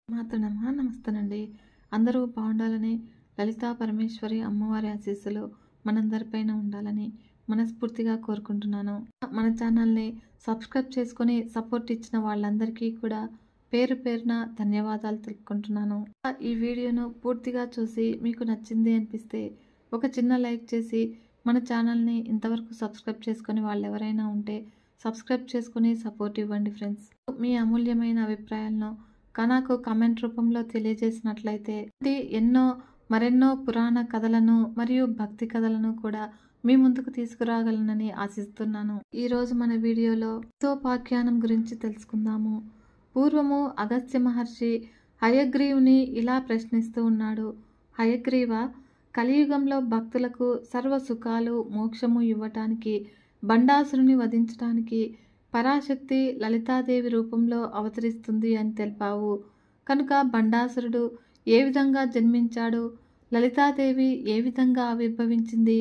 మాతనమా నమస్తేనండి. అందరూ బాగుండాలని లలితా పరమేశ్వరి అమ్మవారి ఆశీస్సులు మనందరిపైన ఉండాలని మనస్ఫూర్తిగా కోరుకుంటున్నాను. మన ఛానల్ని సబ్స్క్రైబ్ చేసుకొని సపోర్ట్ ఇచ్చిన వాళ్ళందరికీ కూడా పేరు పేరున ధన్యవాదాలు తెలుపుకుంటున్నాను. ఈ వీడియోను పూర్తిగా చూసి మీకు నచ్చింది అనిపిస్తే ఒక చిన్న లైక్ చేసి మన ఛానల్ని ఇంతవరకు సబ్స్క్రైబ్ చేసుకొని వాళ్ళు ఎవరైనా ఉంటే సబ్స్క్రైబ్ చేసుకొని సపోర్ట్ ఇవ్వండి ఫ్రెండ్స్. మీ అమూల్యమైన అభిప్రాయాలను నాకు కామెంట్ రూపంలో తెలియజేసినట్లయితే మరెన్నో పురాణ కథలను మరియు భక్తి కథలను కూడా మీ ముందుకు తీసుకురాగలనని ఆశిస్తున్నాను. ఈరోజు మన వీడియోలో హితోపాఖ్యానం గురించి తెలుసుకుందాము. పూర్వము అగస్త్య మహర్షి హయగ్రీవుని ఇలా ప్రశ్నిస్తూ ఉన్నాడు. హయగ్రీవ, కలియుగంలో భక్తులకు సర్వ సుఖాలు మోక్షము ఇవ్వటానికి బండాసురుని వధించడానికి పరాశక్తి లలితాదేవి రూపంలో అవతరిస్తుంది అని తెలిపావు. కనుక బండాసురుడు ఏ విధంగా జన్మించాడు, లలితాదేవి ఏ విధంగా ఆవిర్భవించింది,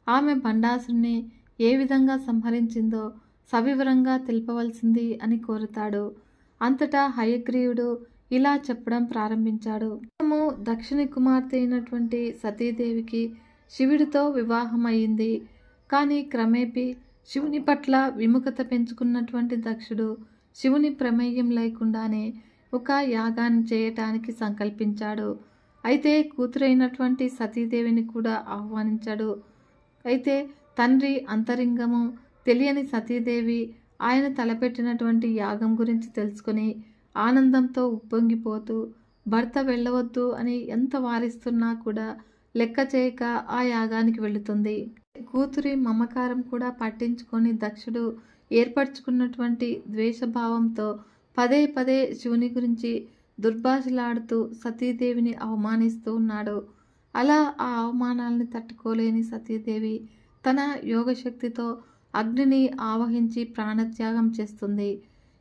ఆమె బండాసురుని ఏ విధంగా సంహరించిందో సవివరంగా తెలుపవలసింది అని కోరుతాడు. అంతటా హయగ్రీవుడు ఇలా చెప్పడం ప్రారంభించాడు. దక్షిణి కుమార్తె అయినటువంటి సతీదేవికి శివుడితో వివాహం అయింది. కానీ క్రమేపీ శివుని పట్ల విముఖత పెంచుకున్నటువంటి దక్షుడు శివుని ప్రమేయం లేకుండానే ఒక యాగాన్ని చేయటానికి సంకల్పించాడు. అయితే కూతురైనటువంటి సతీదేవిని కూడా ఆహ్వానించాడు. అయితే తండ్రి అంతరింగము తెలియని సతీదేవి ఆయన తలపెట్టినటువంటి యాగం గురించి తెలుసుకుని ఆనందంతో ఉప్పొంగిపోతూ భర్త వెళ్ళవద్దు అని ఎంత వారిస్తున్నా కూడా లెక్క చేయక ఆ యాగానికి వెళుతుంది. కూతురి మమకారం కూడా పట్టించుకొని దక్షుడు ఏర్పరచుకున్నటువంటి ద్వేషభావంతో పదే పదే శివుని గురించి దుర్భాషలాడుతూ సతీదేవిని అవమానిస్తూ ఉన్నాడు. అలా ఆ అవమానాలను తట్టుకోలేని సతీదేవి తన యోగశక్తితో అగ్నిని ఆవహించి ప్రాణత్యాగం చేస్తుంది.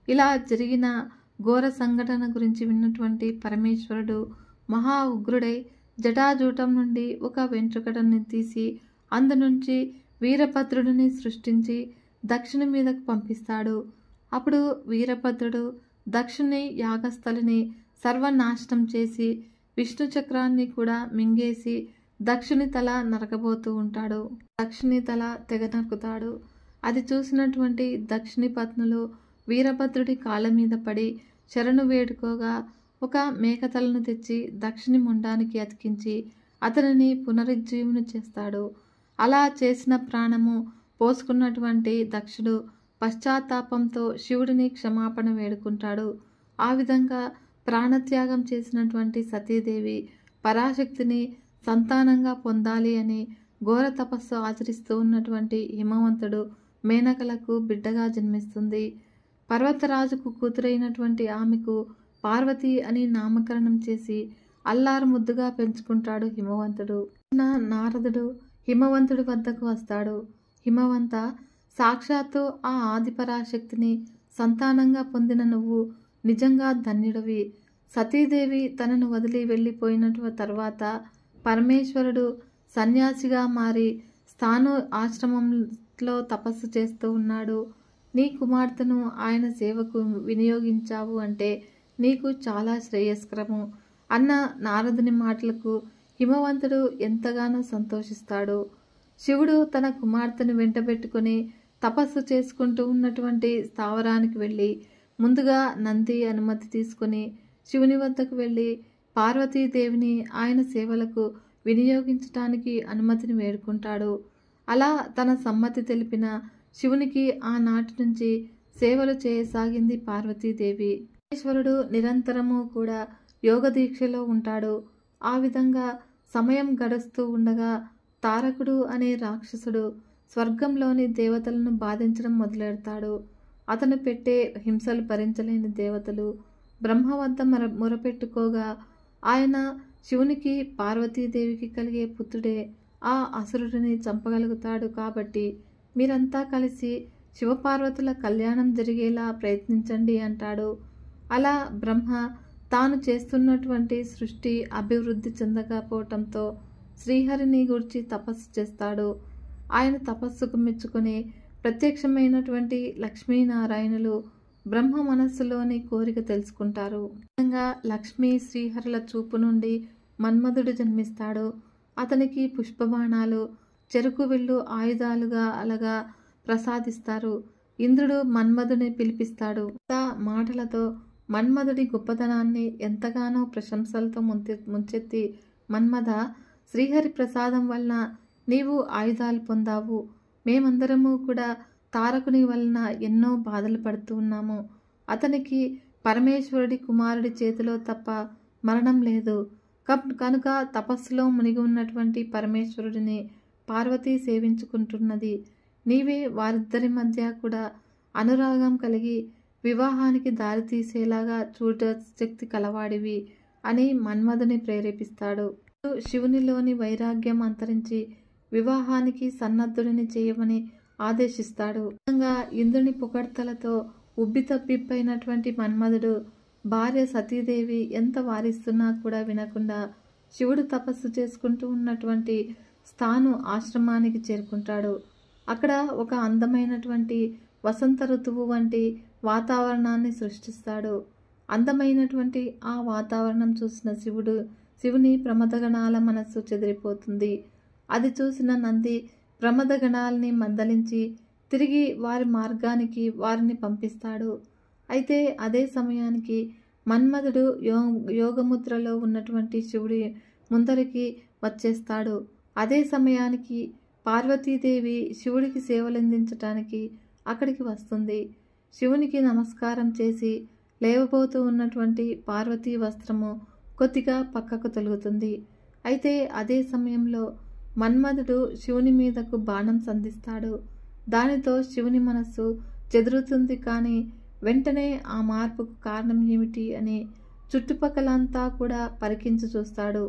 ఇలా జరిగిన ఘోర సంఘటన గురించి విన్నటువంటి పరమేశ్వరుడు మహా ఉగ్రుడై జటాజూటం నుండి ఒక వెంట్రుకటని తీసి అందునుంచి వీరభద్రుడిని సృష్టించి దక్షిణ మీదకు పంపిస్తాడు. అప్పుడు వీరభద్రుడు దక్షిణి యాగస్థలిని సర్వనాశనం చేసి విష్ణు చక్రాన్ని కూడా మింగేసి దక్షిణి తల నరకబోతూ ఉంటాడు. దక్షిణి తల తెగ నరుకుతాడు. అది చూసినటువంటి దక్షిణి పత్నులు వీరభద్రుడి కాళ్ళ మీద పడి శరణు వేడుకోగా ఒక మేకతలను తెచ్చి దక్షిణి మొండానికి అతికించి అతనిని పునరుజ్జీవనం చేస్తాడు. అలా చేసిన ప్రాణము పోసుకున్నటువంటి దక్షుడు పశ్చాత్తాపంతో శివుడిని క్షమాపణ వేడుకుంటాడు. ఆ విధంగా ప్రాణత్యాగం చేసినటువంటి సతీదేవి పరాశక్తిని సంతానంగా పొందాలి అని ఘోర తపస్సు ఆచరిస్తూ ఉన్నటువంటి హిమవంతుడు మేనకలకు బిడ్డగా జన్మిస్తుంది. పర్వతరాజుకు కూతురైనటువంటి ఆమెకు పార్వతి అని నామకరణం చేసి అల్లారు ముద్దుగా పెంచుకుంటాడు హిమవంతుడు. నారదుడు హిమవంతుడి వద్దకు వస్తాడు. హిమవంత, సాక్షాత్తు ఆ ఆదిపరాశక్తిని సంతానంగా పొందిన నువ్వు నిజంగా ధన్యుడివి. సతీదేవి తనను వదిలి వెళ్ళిపోయిన తర్వాత పరమేశ్వరుడు సన్యాసిగా మారి స్థాను ఆశ్రమంలో తపస్సు చేస్తూ ఉన్నాడు. నీ కుమార్తెను ఆయన సేవకు వినియోగించావు అంటే నీకు చాలా శ్రేయస్కరము అన్న నారదుని మాటలకు హిమవంతుడు ఎంతగానో సంతోషిస్తాడు. శివుడు తన కుమార్తెను వెంటబెట్టుకుని తపస్సు చేసుకుంటూ ఉన్నటువంటి స్థావరానికి వెళ్ళి ముందుగా నంది అనుమతి తీసుకుని శివుని వద్దకు వెళ్ళి పార్వతీదేవిని ఆయన సేవలకు వినియోగించటానికి అనుమతిని వేడుకుంటాడు. అలా తన సమ్మతి తెలిపిన శివునికి ఆనాటి నుంచి సేవలు చేయసాగింది పార్వతీదేవి. ఈశ్వరుడు నిరంతరము కూడా యోగ దీక్షలో ఉంటాడు. ఆ విధంగా సమయం గడుస్తూ ఉండగా తారకుడు అనే రాక్షసుడు స్వర్గంలోని దేవతలను బాధించడం మొదలెడతాడు. అతను పెట్టే హింసలు భరించలేని దేవతలు బ్రహ్మ వద్ద మొరపెట్టుకోగా ఆయన శివునికి పార్వతీదేవికి కలిగే పుత్రుడే ఆ అసురుడిని చంపగలుగుతాడు. కాబట్టి మీరంతా కలిసి శివపార్వతుల కళ్యాణం జరిగేలా ప్రయత్నించండి అంటాడు. అలా బ్రహ్మ తాను చేస్తున్నటువంటి సృష్టి అభివృద్ధి చెందకపోవటంతో శ్రీహరిని గూర్చి తపస్సు చేస్తాడు. ఆయన తపస్సుకు మెచ్చుకుని ప్రత్యక్షమైనటువంటి లక్ష్మీనారాయణులు బ్రహ్మ మనస్సులోని కోరిక తెలుసుకుంటారు. విధంగా లక్ష్మీ శ్రీహరుల చూపు నుండి మన్మధుడు జన్మిస్తాడు. అతనికి పుష్పబాణాలు, చెరుకు విల్లు ఆయుధాలుగా అలాగా ప్రసాదిస్తారు. ఇంద్రుడు మన్మధుని పిలిపిస్తాడు. మాటలతో మన్మధుడి గొప్పతనాన్ని ఎంతగానో ప్రశంసలతో ముంచెత్తి, మన్మథ, శ్రీహరి ప్రసాదం వలన నీవు ఆయుధాలు పొందావు. మేమందరము కూడా తారకుని వలన ఎన్నో బాధలు పడుతూ ఉన్నాము. అతనికి పరమేశ్వరుడి కుమారుడి చేతిలో తప్ప మరణం లేదు. కనుక తపస్సులో మునిగి ఉన్నటువంటి పరమేశ్వరుడిని పార్వతి సేవించుకుంటున్నది. నీవే వారిద్దరి మధ్య కూడా అనురాగం కలిగి వివాహానికి దారితీసేలాగా శక్తి కలవాడివి అని మన్మధుని ప్రేరేపిస్తాడు. శివునిలోని వైరాగ్యం అంతరించి వివాహానికి సన్నద్ధుడిని చేయమని ఆదేశిస్తాడు. ఇంద్రుని పొగడ్తలతో ఉబ్బితబ్బిబ్బైనటువంటి మన్మధుడు భార్య సతీదేవి ఎంత వారిస్తున్నా కూడా వినకుండా శివుడు తపస్సు చేసుకుంటూ ఉన్నటువంటి స్థాను ఆశ్రమానికి చేరుకుంటాడు. అక్కడ ఒక అందమైనటువంటి వసంత ఋతువు వంటి వాతావరణాన్ని సృష్టిస్తాడు. అందమైనటువంటి ఆ వాతావరణం చూసిన శివుని ప్రమదగణాల మనస్సు చెదిరిపోతుంది. అది చూసిన నంది ప్రమదగణాలని మందలించి తిరిగి వారి మార్గానికి వారిని పంపిస్తాడు. అయితే అదే సమయానికి మన్మధుడు యోగముద్రలో ఉన్నటువంటి శివుడి ముందరికి వచ్చేస్తాడు. అదే సమయానికి పార్వతీదేవి శివుడికి సేవలందించటానికి అక్కడికి వస్తుంది. శివునికి నమస్కారం చేసి లేవబోతూ ఉన్నటువంటి పార్వతీ వస్త్రము కొద్దిగా పక్కకు తొలుగుతుంది. అయితే అదే సమయంలో మన్మధుడు శివుని మీదకు బాణం సంధిస్తాడు. దానితో శివుని మనస్సు చెదురుతుంది. కానీ వెంటనే ఆ మార్పుకు కారణం ఏమిటి అని చుట్టుపక్కలంతా కూడా పరికించి చూస్తాడు.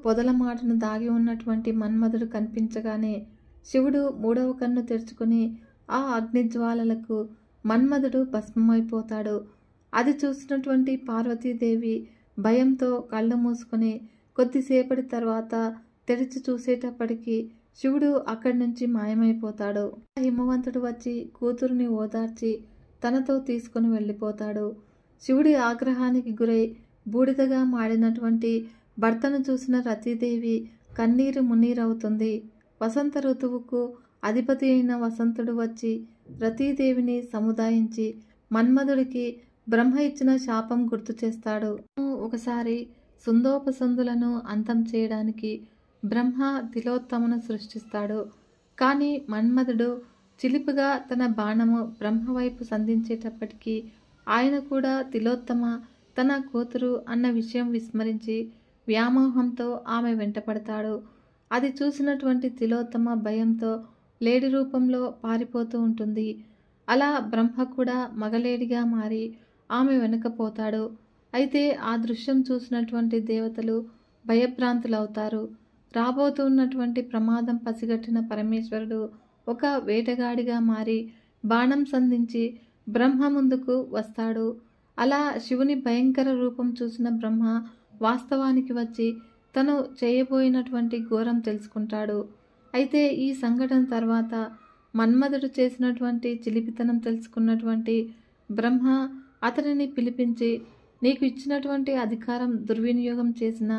పొదల మాటను దాగి ఉన్నటువంటి మన్మధుడు కనిపించగానే శివుడు మూడవ కన్ను తెరుచుకుని ఆ అగ్నిజ్వాలలకు మన్మధుడు భస్మమైపోతాడు. అది చూసినటువంటి పార్వతీదేవి భయంతో కళ్ళు మూసుకొని కొద్దిసేపటి తర్వాత తెరిచి చూసేటప్పటికి శివుడు అక్కడి నుంచి మాయమైపోతాడు. హిమవంతుడు వచ్చి కూతురుని ఓదార్చి తనతో తీసుకుని వెళ్ళిపోతాడు. శివుడి ఆగ్రహానికి గురై బూడిదగా మాడినటువంటి భర్తను చూసిన రతీదేవి కన్నీరు మున్నీరవుతుంది. వసంత ఋతువుకు అధిపతి అయిన వసంతుడు వచ్చి రతీదేవిని సముదాయించి మన్మధుడికి బ్రహ్మ ఇచ్చిన శాపం గుర్తు చేస్తాడు. ఒకసారి సుందోపసందులను అంతం చేయడానికి బ్రహ్మ తిలోత్తమను సృష్టిస్తాడు. కానీ మన్మధుడు చిలిపిగా తన బాణము బ్రహ్మ వైపు సంధించేటప్పటికీ ఆయన కూడా తిలోత్తమ తన కూతురు అన్న విషయం విస్మరించి వ్యామోహంతో ఆమె వెంటపడతాడు. అది చూసినటువంటి తిలోత్తమ భయంతో లేడి రూపంలో పారిపోతూ ఉంటుంది. అలా బ్రహ్మ కూడా మగలేడిగా మారి ఆమె వెనుకపోతాడు. అయితే ఆ దృశ్యం చూసినటువంటి దేవతలు భయభ్రాంతులవుతారు. రాబోతున్నటువంటి ప్రమాదం పసిగట్టిన పరమేశ్వరుడు ఒక వేటగాడిగా మారి బాణం సంధించి బ్రహ్మ ముందుకు వస్తాడు. అలా శివుని భయంకర రూపం చూసిన బ్రహ్మ వాస్తవానికి వచ్చి తను చేయబోయినటువంటి ఘోరం తెలుసుకుంటాడు. అయితే ఈ సంఘటన తర్వాత మన్మధుడు చేసినటువంటి చిలిపితనం తెలుసుకున్నటువంటి బ్రహ్మ అతనిని పిలిపించి, నీకు ఇచ్చినటువంటి అధికారం దుర్వినియోగం చేసిన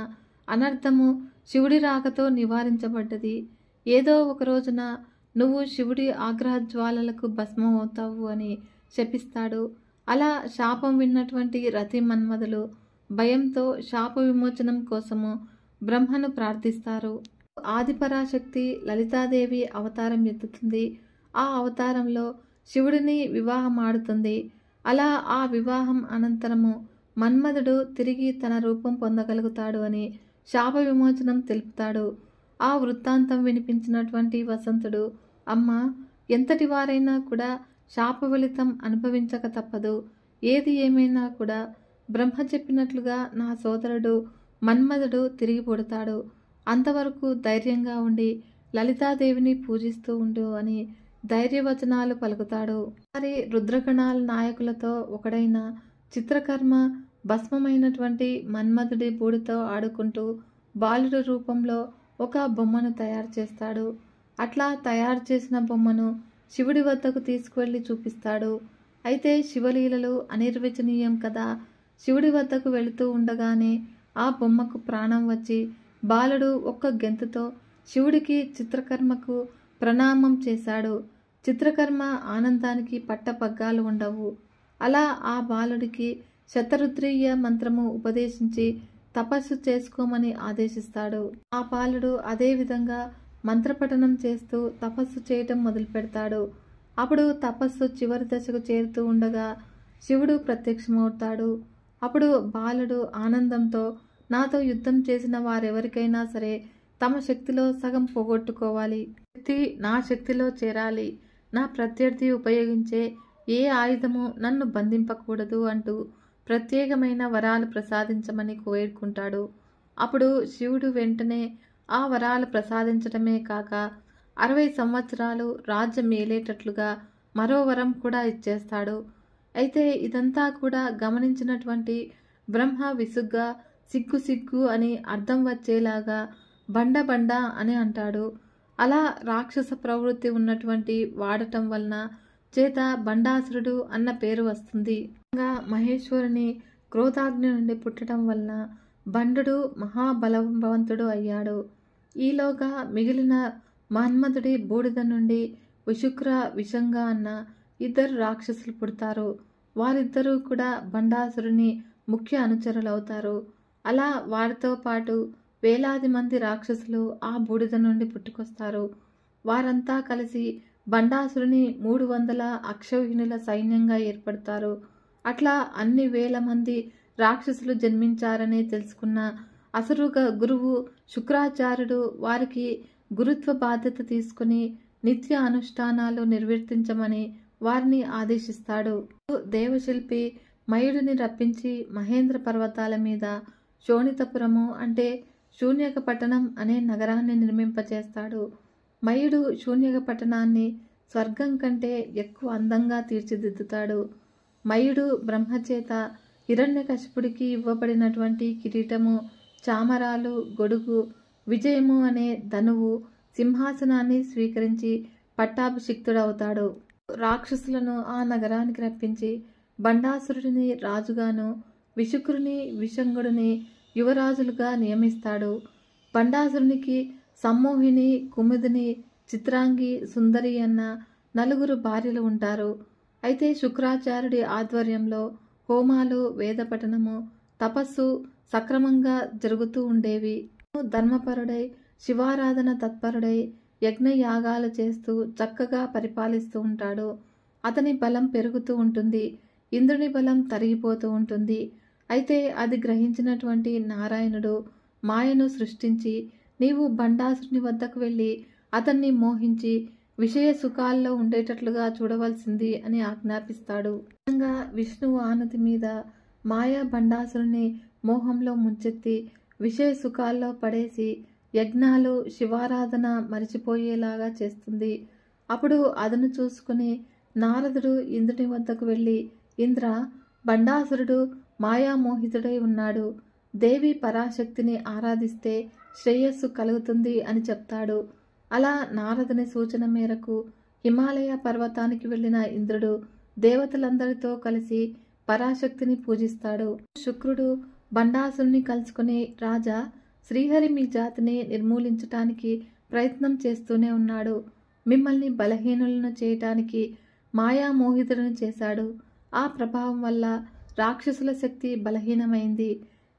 అనర్థము శివుడి రాకతో నివారించబడ్డది. ఏదో ఒక రోజున నువ్వు శివుడి ఆగ్రహజ్వాలలకు భస్మం అవుతావు అని శపిస్తాడు. అలా శాపం విన్నటువంటి రతి మన్మధులు భయంతో శాప విమోచనం కోసము బ్రహ్మను ప్రార్థిస్తారు. ఆదిపరాశక్తి లలితాదేవి అవతారం ఎత్తుతుంది. ఆ అవతారంలో శివుడిని వివాహం ఆడుతుంది. అలా ఆ వివాహం అనంతరము మన్మధుడు తిరిగి తన రూపం పొందగలుగుతాడు అని శాప విమోచనం తెలుపుతాడు. ఆ వృత్తాంతం వినిపించినటువంటి వసంతుడు, అమ్మ, ఎంతటి వారైనా కూడా శాప ఫలితం అనుభవించక తప్పదు. ఏది ఏమైనా కూడా బ్రహ్మ చెప్పినట్లుగా నా సోదరుడు మన్మధుడు తిరిగి పుడతాడు. అంతవరకు ధైర్యంగా ఉండి లలితాదేవిని పూజిస్తూ ఉండు అని ధైర్యవచనాలు పలుకుతాడు. మరి రుద్రగణాల నాయకులతో ఒకడైన చిత్రకర్మ భస్మమైనటువంటి మన్మధుడి బూడితో ఆడుకుంటూ బాలుడి రూపంలో ఒక బొమ్మను తయారు చేస్తాడు. అట్లా తయారు చేసిన బొమ్మను శివుడి వద్దకు తీసుకువెళ్ళి చూపిస్తాడు. అయితే శివలీలలు అనిర్వచనీయం కదా. శివుడి వద్దకు వెళుతూ ఉండగానే ఆ బొమ్మకు ప్రాణం వచ్చి బాలుడు ఒక్క గెంతుతో శివుడికి చిత్రకర్మకు ప్రణామం చేశాడు. చిత్రకర్మ ఆనందానికి పట్టపగ్గాలు ఉండవు. అలా ఆ బాలుడికి శతరుద్రీయ మంత్రము ఉపదేశించి తపస్సు చేసుకోమని ఆదేశిస్తాడు. ఆ బాలుడు అదే విధంగా మంత్రపఠనం చేస్తూ తపస్సు చేయటం మొదలు పెడతాడు. అప్పుడు తపస్సు చివరి దశకు చేరుతూ ఉండగా శివుడు ప్రత్యక్షమవుతాడు. అప్పుడు బాలుడు ఆనందంతో, నాతో యుద్ధం చేసిన వారెవరికైనా సరే తమ శక్తిలో సగం పోగొట్టుకోవాలి, శక్తి నా శక్తిలో చేరాలి, నా ప్రత్యర్థి ఉపయోగించే ఏ ఆయుధము నన్ను బంధింపకూడదు అంటూ ప్రత్యేకమైన వరాలు ప్రసాదించమని వేడుకుంటాడు. అప్పుడు శివుడు వెంటనే ఆ వరాలు ప్రసాదించడమే కాక 60 సంవత్సరాలు రాజ్యం ఏలేటట్లుగా మరో వరం కూడా ఇచ్చేస్తాడు. అయితే ఇదంతా కూడా గమనించినటువంటి బ్రహ్మ విసుగ్గా సిగ్గు సిగ్గు అని అర్థం వచ్చేలాగా బండ బండ అని అంటాడు. అలా రాక్షస ప్రవృత్తి ఉన్నటువంటి వాడటం వలన చేత బండాసురుడు అన్న పేరు వస్తుంది. మహేశ్వరుని క్రోధాగ్ని నుండి పుట్టడం వలన బండుడు మహాబలవంతుడు అయ్యాడు. ఈలోగా మిగిలిన మన్మధుడి బూడిద నుండి విశుక్ర విషంగా అన్న 2 రాక్షసులు పుడతారు. వారిద్దరూ కూడా బండాసురుని ముఖ్య అనుచరులవుతారు. అలా వారితో పాటు వేలాది మంది రాక్షసులు ఆ బూడిద నుండి పుట్టుకొస్తారు. వారంతా కలిసి బండాసురుని 300 అక్షౌహిణుల సైన్యంగా ఏర్పడతారు. అట్లా అన్ని వేల మంది రాక్షసులు జన్మించారని తెలుసుకున్న అసురు గురువు శుక్రాచార్యుడు వారికి గురుత్వ బాధ్యత తీసుకుని నిత్య అనుష్ఠానాలు నిర్వర్తించమని వారిని ఆదేశిస్తాడు. దేవశిల్పి మయుడిని రప్పించి మహేంద్ర పర్వతాల మీద శోణితపురము అంటే శూన్యక పట్టణం అనే నగరాన్ని నిర్మింపచేస్తాడు. మయుడు శూన్యక పట్టణాన్ని స్వర్గం కంటే ఎక్కువ అందంగా తీర్చిదిద్దుతాడు. మయుడు బ్రహ్మచేత హిరణ్యకశిపుడికి ఇవ్వబడినటువంటి కిరీటము, చామరాలు, గొడుగు, విజయము అనే ధనువు, సింహాసనాన్ని స్వీకరించి పట్టాభిషిక్తుడవుతాడు. రాక్షసులను ఆ నగరానికి రప్పించి బండాసురుడిని రాజుగాను, విశుక్రుని విషంగుడిని యువరాజులుగా నియమిస్తాడు. బండాసురునికి సమ్మోహిని, కుముదిని, చిత్రాంగి, సుందరి అన్న 4 భార్యలు ఉంటారు. అయితే శుక్రాచార్యుడి ఆధ్వర్యంలో హోమాలు, వేదపఠనము, తపస్సు సక్రమంగా జరుగుతూ ఉండేవి. ధర్మపరుడై, శివారాధన తత్పరుడై యజ్ఞయాగాలు చేస్తూ చక్కగా పరిపాలిస్తూ ఉంటాడు. అతని బలం పెరుగుతూ ఉంటుంది. ఇంద్రుని బలం తరిగిపోతూ ఉంటుంది. అయితే అది గ్రహించినటువంటి నారాయణుడు మాయను సృష్టించి, నీవు బండాసురుని వద్దకు వెళ్ళి అతన్ని మోహించి విషయ సుఖాల్లో ఉండేటట్లుగా చూడవలసింది అని ఆజ్ఞాపిస్తాడు. విష్ణువు ఆనతి మీద మాయా బండాసురుని మోహంలో ముంచెత్తి విషయ సుఖాల్లో పడేసి యజ్ఞాలు, శివారాధన మరిచిపోయేలాగా చేస్తుంది. అప్పుడు అదను చూసుకుని నారదుడు ఇంద్రుని వద్దకు వెళ్ళి, ఇంద్ర, బండాసురుడు మాయామోహితుడై ఉన్నాడు. దేవి పరాశక్తిని ఆరాధిస్తే శ్రేయస్సు కలుగుతుంది అని చెప్తాడు. అలా నారదుని సూచన మేరకు హిమాలయ పర్వతానికి వెళ్ళిన ఇంద్రుడు దేవతలందరితో కలిసి పరాశక్తిని పూజిస్తాడు. శుక్రుడు బండాసురుని కలుసుకుని, రాజా, శ్రీహరి మీ జాతిని నిర్మూలించటానికి ప్రయత్నం చేస్తూనే ఉన్నాడు. మిమ్మల్ని బలహీనులను చేయటానికి మాయామోహితులను చేశాడు. ఆ ప్రభావం వల్ల రాక్షసుల శక్తి బలహీనమైంది.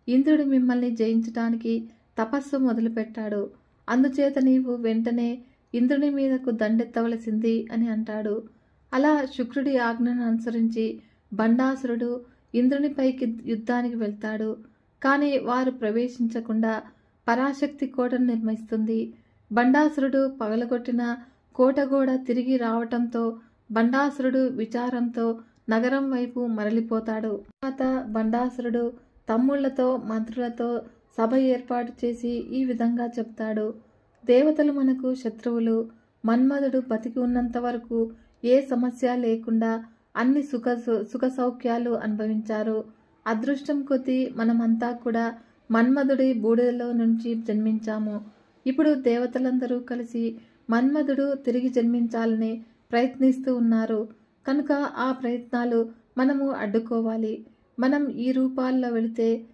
ఇంద్రుడు మిమ్మల్ని జయించటానికి తపస్సు మొదలుపెట్టాడు. అందుచేత నీవు వెంటనే ఇంద్రుని మీదకు దండెత్తవలసింది అని అంటాడు. అలా శుక్రుడి ఆజ్ఞను అనుసరించి బండాసురుడు ఇంద్రునిపైకి యుద్ధానికి వెళ్తాడు. కానీ వారు ప్రవేశించకుండా పరాశక్తి కోటను నిర్మిస్తుంది. బండాసురుడు పగలగొట్టిన కోటగోడ తిరిగి రావటంతో బండాసురుడు విచారంతో నగరం వైపు మరలిపోతాడు. తర్వాత బండాసురుడు తమ్ముళ్లతో, మంత్రులతో సభ ఏర్పాటు చేసి ఈ విధంగా చెప్తాడు. దేవతలు మనకు శత్రువులు. మన్మధుడు బతికి ఉన్నంత వరకు ఏ సమస్య లేకుండా అన్ని సుఖ సౌఖ్యాలు అనుభవించారు. అదృష్టం కొద్దీ మనమంతా కూడా మన్మధుడి బూడిదలో నుంచి జన్మించాము. ఇప్పుడు దేవతలందరూ కలిసి మన్మధుడు తిరిగి జన్మించాలని ప్రయత్నిస్తూ ఉన్నారు. కనుక ఆ ప్రయత్నాలు మనము అడ్డుకోవాలి. మనం ఈ రూపాల్లో వెళితే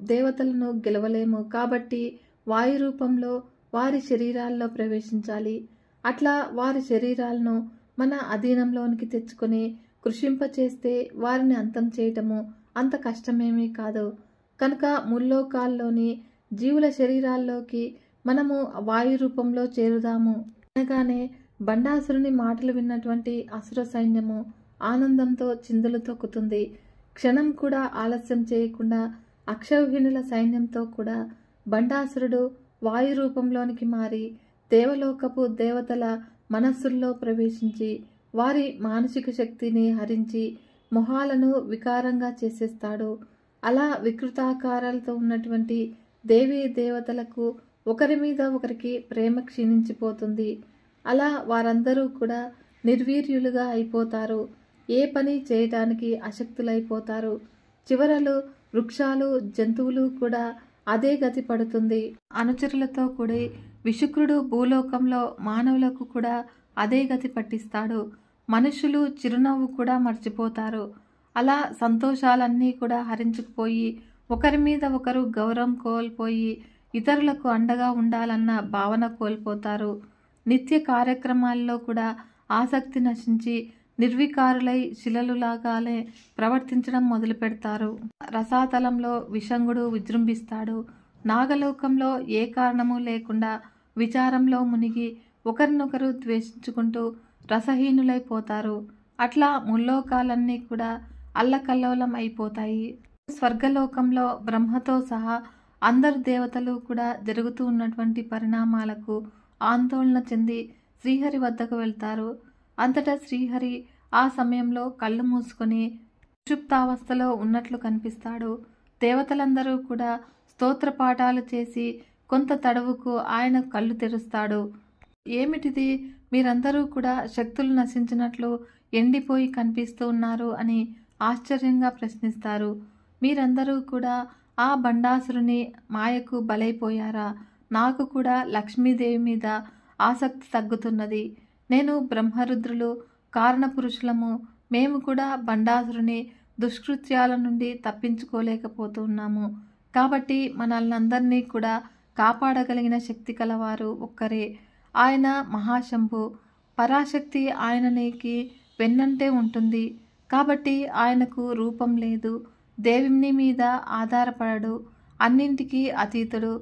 దేవతలను గెలవలేము. కాబట్టి వాయు రూపంలో వారి శరీరాల్లో ప్రవేశించాలి. అట్లా వారి శరీరాలను మన అధీనంలోనికి తెచ్చుకొని కృషింపచేస్తే వారిని అంతం చేయటము అంత కష్టమేమీ కాదు. కనుక ముల్లోకాల్లోని జీవుల శరీరాల్లోకి మనము వాయు రూపంలో చేరుదాము అనగానే బండాసురుని మాటలు విన్నటువంటి అసుర సైన్యము ఆనందంతో చిందులు తొక్కుతుంది. క్షణం కూడా ఆలస్యం చేయకుండా అక్షౌహిణుల సైన్యంతో కూడా బండాసురుడు వాయు రూపంలోనికి మారి దేవలోకపు దేవతల మనస్సుల్లో ప్రవేశించి వారి మానసిక శక్తిని హరించి మొహాలను వికారంగా చేసేస్తాడు. అలా వికృతాకారాలతో ఉన్నటువంటి దేవీ దేవతలకు ఒకరి మీద ఒకరికి ప్రేమ క్షీణించిపోతుంది. అలా వారందరూ కూడా నిర్వీర్యులుగా అయిపోతారు. ఏ పని చేయటానికి అశక్తులైపోతారు. చివరలు వృక్షాలు జంతువులు కూడా అదే గతి పడుతుంది. అనుచరులతో కూడి విశుక్రుడు భూలోకంలో మానవులకు కూడా అదే గతి పట్టిస్తాడు. మనుషులు చిరునవ్వు కూడా మర్చిపోతారు. అలా సంతోషాలన్నీ కూడా హరించుకుపోయి ఒకరి మీద ఒకరు గౌరవం కోల్పోయి ఇతరులకు అండగా ఉండాలన్న భావన కోల్పోతారు. నిత్య కార్యక్రమాల్లో కూడా ఆసక్తి నశించి నిర్వికారులై శిలలులాగానే ప్రవర్తించడం మొదలు పెడతారు. రసాతలంలో విషంగుడు విజృంభిస్తాడు. నాగలోకంలో ఏ కారణము లేకుండా విచారంలో మునిగి ఒకరినొకరు ద్వేషించుకుంటూ రసహీనులైపోతారు. అట్లా ముల్లోకాలన్నీ కూడా అల్లకల్లోలం అయిపోతాయి. స్వర్గలోకంలో బ్రహ్మతో సహా అందరు దేవతలు కూడా జరుగుతూ ఉన్నటువంటి పరిణామాలకు ఆందోళన చెంది శ్రీహరి వద్దకు వెళ్తారు. అంతటా శ్రీహరి ఆ సమయంలో కళ్ళు మూసుకొని సుషుప్తావస్థలో ఉన్నట్లు కనిపిస్తాడు. దేవతలందరూ కూడా స్తోత్రపాఠాలు చేసి కొంత తడవుకు ఆయన కళ్ళు తెరుస్తాడు. ఏమిటిది, మీరందరూ కూడా శక్తులు నశించినట్లు ఎండిపోయి కనిపిస్తూ ఉన్నారు అని ఆశ్చర్యంగా ప్రశ్నిస్తారు. మీరందరూ కూడా ఆ బండాసురుని మాయకు బలైపోయారా? నాకు కూడా లక్ష్మీదేవి మీద ఆసక్తి తగ్గుతున్నది. నేను బ్రహ్మరుద్రులు కారణపురుషులము. మేము కూడా బండాసురుని దుష్కృత్యాల నుండి తప్పించుకోలేకపోతున్నాము. కాబట్టి మనల్నందరినీ కూడా కాపాడగలిగిన శక్తి కలవారు ఒక్కరే. ఆయన మహాశంభు. పరాశక్తి ఆయననికి వెన్నంటే ఉంటుంది. కాబట్టి ఆయనకు రూపం లేదు. దేవుని మీద ఆధారపడడు. అన్నింటికీ అతీతుడు.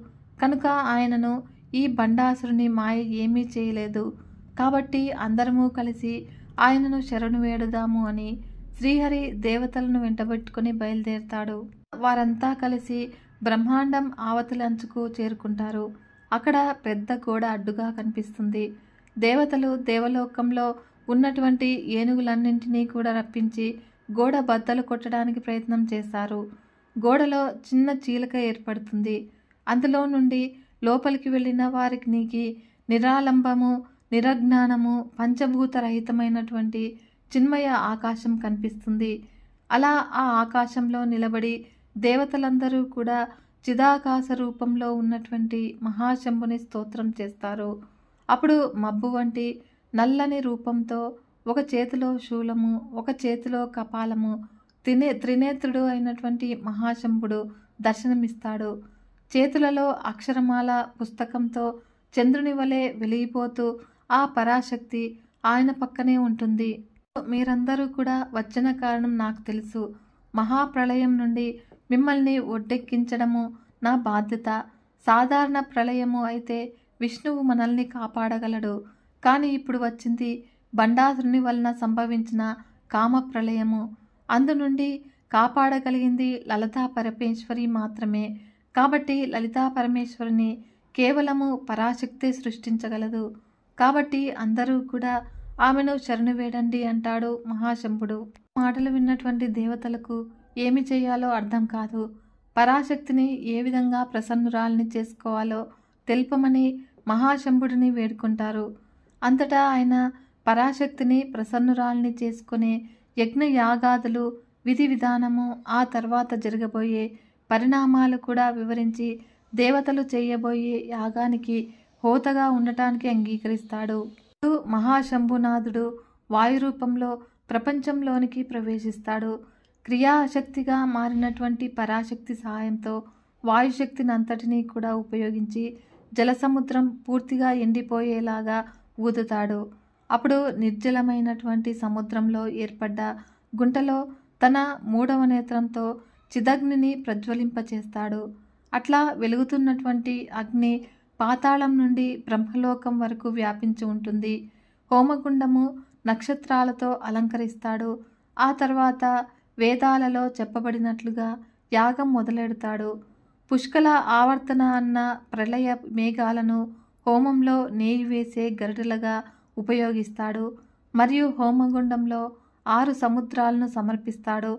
కనుక ఆయనను ఈ బండాసురుని మాయ ఏమీ చేయలేదు. కాబట్టి అందరము కలిసి ఆయనను శరణు వేడుదాము అని శ్రీహరి దేవతలను వెంటబెట్టుకుని బయలుదేరతాడు. వారంతా కలిసి బ్రహ్మాండం ఆవతలి అంచుకు చేరుకుంటారు. అక్కడ పెద్ద గోడ అడ్డుగా కనిపిస్తుంది. దేవతలు దేవలోకంలో ఉన్నటువంటి ఏనుగులన్నింటినీ కూడా రప్పించి గోడ బద్దలు కొట్టడానికి ప్రయత్నం చేశారు. గోడలో చిన్న చీలిక ఏర్పడుతుంది. అందులో నుండి లోపలికి వెళ్ళిన వారికి నిరాలంబము, నిరజ్ఞానము, పంచభూత రహితమైనటువంటి చిన్మయ ఆకాశం కనిపిస్తుంది. అలా ఆ ఆకాశంలో నిలబడి దేవతలందరూ కూడా చిదాకాశ రూపంలో ఉన్నటువంటి మహాశంభుని స్తోత్రం చేస్తారు. అప్పుడు మబ్బు వంటి నల్లని రూపంతో ఒక చేతిలో శూలము, ఒక చేతిలో కపాలము, త్రినేత్రుడు అయినటువంటి మహాశంభుడు దర్శనమిస్తాడు. చేతులలో అక్షరమాల పుస్తకంతో చంద్రుని వలె వెలిగిపోతూ ఆ పరాశక్తి ఆయన పక్కనే ఉంటుంది. మీరందరూ కూడా వచ్చిన కారణం నాకు తెలుసు. మహాప్రళయం నుండి మిమ్మల్ని ఒడ్డెక్కించడము నా బాధ్యత. సాధారణ ప్రళయము అయితే విష్ణువు మనల్ని కాపాడగలడు. కానీ ఇప్పుడు వచ్చింది బండాసురుని వలన సంభవించిన కామ ప్రళయము. అందు నుండి కాపాడగలిగింది లలితా పరమేశ్వరి మాత్రమే. కాబట్టి లలితా పరమేశ్వరిని కేవలము పరాశక్తే సృష్టించగలదు. కాబట్టి అందరూ కూడా ఆమెను శరణు వేడండి అంటాడు మహాశంభుడు. మాటలు విన్నటువంటి దేవతలకు ఏమి చేయాలో అర్థం కాదు. పరాశక్తిని ఏ విధంగా ప్రసన్నురాల్ని చేసుకోవాలో తెలుపమని మహాశంభుడిని వేడుకుంటారు. అంతటా ఆయన పరాశక్తిని ప్రసన్నురాల్ని చేసుకునే యజ్ఞ యాగాదులు, విధి విధానము, ఆ తర్వాత జరగబోయే పరిణామాలు కూడా వివరించి దేవతలు చేయబోయే యాగానికి హోతగా ఉండటానికి అంగీకరిస్తాడు. మహాశంభునాథుడు వాయు రూపంలో ప్రపంచంలోనికి ప్రవేశిస్తాడు. క్రియాశక్తిగా మారినటువంటి పరాశక్తి సహాయంతో వాయుశక్తిని అంతటినీ కూడా ఉపయోగించి జలసముద్రం పూర్తిగా ఎండిపోయేలాగా ఊదుతాడు. అప్పుడు నిర్జలమైనటువంటి సముద్రంలో ఏర్పడ్డ గుంటలో తన 3వ నేత్రంతో చిదగ్నిని ప్రజ్వలింపచేస్తాడు. అట్లా వెలుగుతున్నటువంటి అగ్ని పాతాళం నుండి బ్రహ్మలోకం వరకు వ్యాపించి ఉంటుంది. హోమగుండము నక్షత్రాలతో అలంకరిస్తాడు. ఆ తర్వాత వేదాలలో చెప్పబడినట్లుగా యాగం మొదలెడతాడు. పుష్కల ఆవర్తన అన్న ప్రళయ మేఘాలను హోమంలో నేయి వేసే గరిటెలుగా ఉపయోగిస్తాడు. మరియు హోమగుండంలో 6 సముద్రాలను సమర్పిస్తాడు.